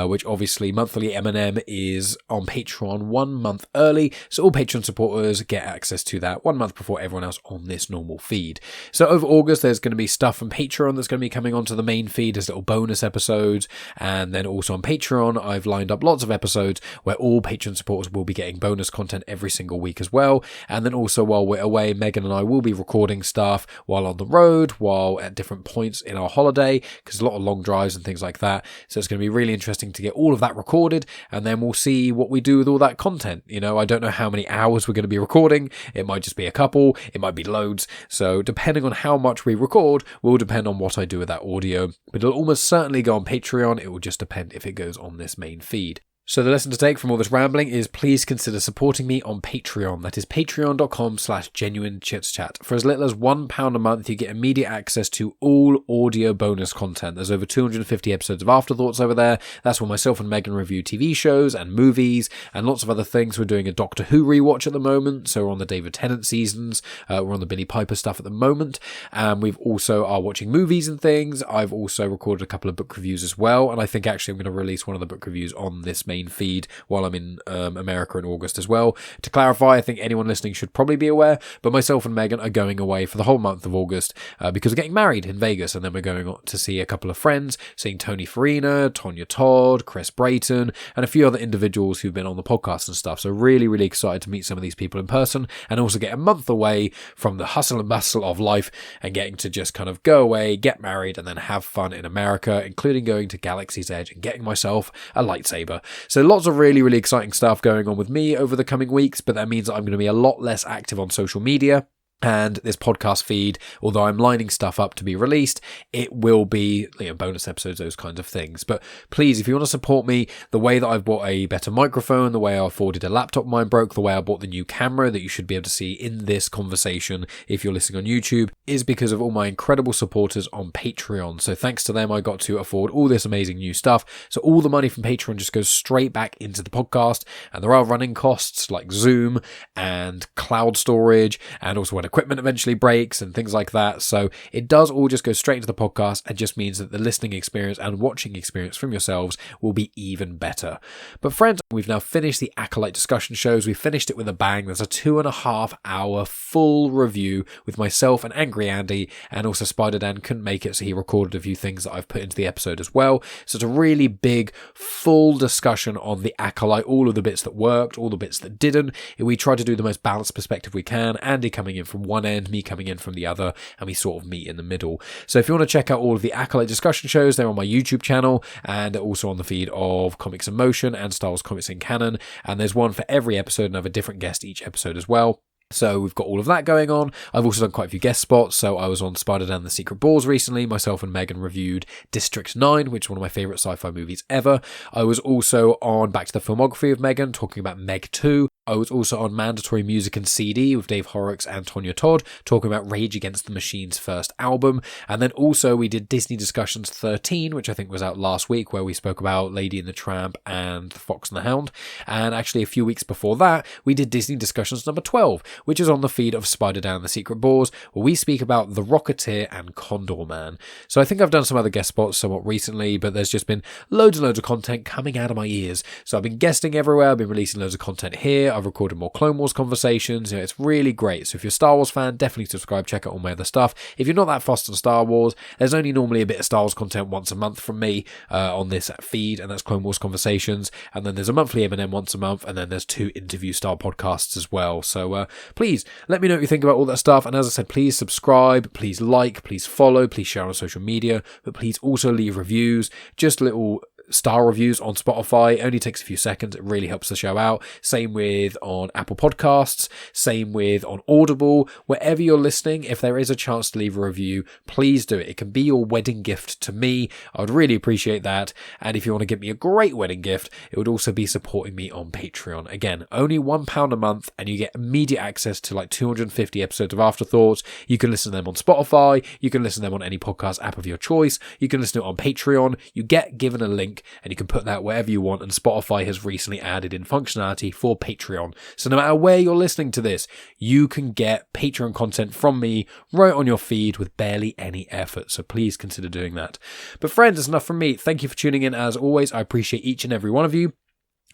Speaker 1: which obviously Monthly M&M is on Patreon 1 month early. So all Patreon supporters get access to that 1 month before everyone else on this normal feed. So over August, there's going to be stuff from Patreon that's going to be coming onto the main feed as little bonus episodes. And then also on Patreon, I've lined up lots of episodes where all Patreon supporters will be getting bonus content every single week as well. And then also while we're away, Megan and I will be recording stuff while on the road, while at different points in our holiday, because a lot of long drives and things like that. So it's going to be really interesting to get all of that recorded, and then we'll see what we do with all that content. You know, I don't know how many hours we're going to be recording. It might just be a couple, it might be loads. So depending on how much we record will depend on what I do with that audio, but it'll almost certainly go on Patreon. It will just depend if it goes on this main feed. So the lesson to take from all this rambling is please consider supporting me on Patreon. That is patreon.com/genuine Chit-Chat. For as little as £1 a month, you get immediate access to all audio bonus content. There's over 250 episodes of Afterthoughts over there. That's where myself and Megan review TV shows and movies and lots of other things. We're doing a Doctor Who rewatch at the moment, so we're on the David Tennant seasons. We're on the Billy Piper stuff at the moment. And we've also are watching movies and things. I've also recorded a couple of book reviews as well, and I think actually I'm going to release one of the book reviews on this main feed while I'm in America in August as well. To clarify, I think anyone listening should probably be aware, but myself and Megan are going away for the whole month of August because we're getting married in Vegas, and then we're going on to see a couple of friends, seeing Tony Farina, Tonya Todd, Chris Brayton, and a few other individuals who've been on the podcast and stuff. So really, really excited to meet some of these people in person, and also get a month away from the hustle and bustle of life and getting to just kind of go away, get married, and then have fun in America, including going to Galaxy's Edge and getting myself a lightsaber. So lots of really, really exciting stuff going on with me over the coming weeks, but that means that I'm going to be a lot less active on social media. And this podcast feed, although I'm lining stuff up to be released, it will be, you know, bonus episodes, those kinds of things. But please, if you want to support me, the way that I've bought a better microphone, the way I afforded a laptop mine broke, the way I bought the new camera that you should be able to see in this conversation if you're listening on YouTube, is because of all my incredible supporters on Patreon. So thanks to them, I got to afford all this amazing new stuff. So all the money from Patreon just goes straight back into the podcast. And there are running costs like Zoom and cloud storage and also whatever when equipment eventually breaks and things like that. So it does all just go straight into the podcast and just means that the listening experience and watching experience from yourselves will be even better. But friends, we've now finished the Acolyte discussion shows. We finished it with a bang. There's a 2.5 hour full review with myself and Angry Andy, and also Spider Dan couldn't make it, so he recorded a few things that I've put into the episode as well. So it's a really big, full discussion on the Acolyte, all of the bits that worked, all the bits that didn't. We try to do the most balanced perspective we can. Andy coming in from one end, me coming in from the other, and we sort of meet in the middle. So if you want to check out all of the Acolyte discussion shows, they're on my YouTube channel and also on the feed of Comics in Motion and Star Wars Comics in Canon. And there's one for every episode and I have a different guest each episode as well. So we've got all of that going on. I've also done quite a few guest spots. So I was on Spider-Dan the Secret Balls recently. Myself and Megan reviewed District 9, which is one of my favourite sci-fi movies ever. I was also on Back to the Filmography of Megan, talking about Meg 2. I was also on Mandatory Music and CD with Dave Horrocks and Tonya Todd, talking about Rage Against the Machine's first album. And then also we did Disney Discussions 13, which I think was out last week, where we spoke about Lady and the Tramp and The Fox and the Hound. And actually a few weeks before that, we did Disney Discussions number 12, which is on the feed of Spider-Dan the Secret Balls, where we speak about The Rocketeer and Condor Man. So I think I've done some other guest spots somewhat recently, but there's just been loads and loads of content coming out of my ears. So I've been guesting everywhere, I've been releasing loads of content here, I've recorded more Clone Wars conversations. It's really great. So if you're a Star Wars fan, definitely subscribe, check out all my other stuff. If you're not that fussed on Star Wars, there's only normally a bit of Star Wars content once a month from me on this feed, and that's Clone Wars Conversations. And then there's a monthly M&M once a month, and then there's 2 interview-style podcasts as well. So please, let me know what you think about all that stuff. And as I said, please subscribe, please like, please follow, please share on social media, but please also leave reviews, just little star reviews on Spotify. It only takes a few seconds. It really helps the show out. Same with on Apple Podcasts, same with on Audible. Wherever you're listening, if there is a chance to leave a review, please do it. It can be your wedding gift to me. I would really appreciate that. And if you want to give me a great wedding gift, it would also be supporting me on Patreon. Again, only £1 a month, and you get immediate access to like 250 episodes of Afterthoughts. You can listen to them on Spotify. You can listen to them on any podcast app of your choice. You can listen to it on Patreon. You get given a link, and you can put that wherever you want, and Spotify has recently added in functionality for Patreon. So no matter where you're listening to this, you can get Patreon content from me right on your feed with barely any effort. So please consider doing that. But friends, that's enough from me. Thank you for tuning in as always. I appreciate each and every one of you.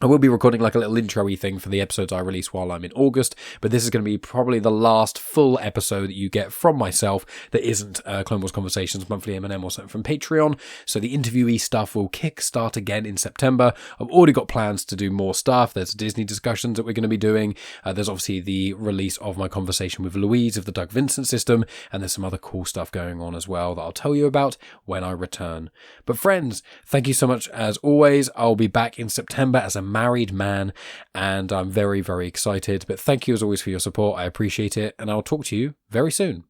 Speaker 1: I will be recording like a little intro-y thing for the episodes I release while I'm in August, but this is going to be probably the last full episode that you get from myself that isn't Clone Wars Conversations, monthly M&M or something from Patreon. So the interviewee stuff will kick-start again in September. I've already got plans to do more stuff. There's Disney discussions that we're going to be doing. There's obviously the release of my conversation with Louise of the Doug Vincent system, and there's some other cool stuff going on as well that I'll tell you about when I return. But friends, thank you so much as always. I'll be back in September as a married man, and I'm very, very excited. But thank you as always for your support. I appreciate it, and I'll talk to you very soon.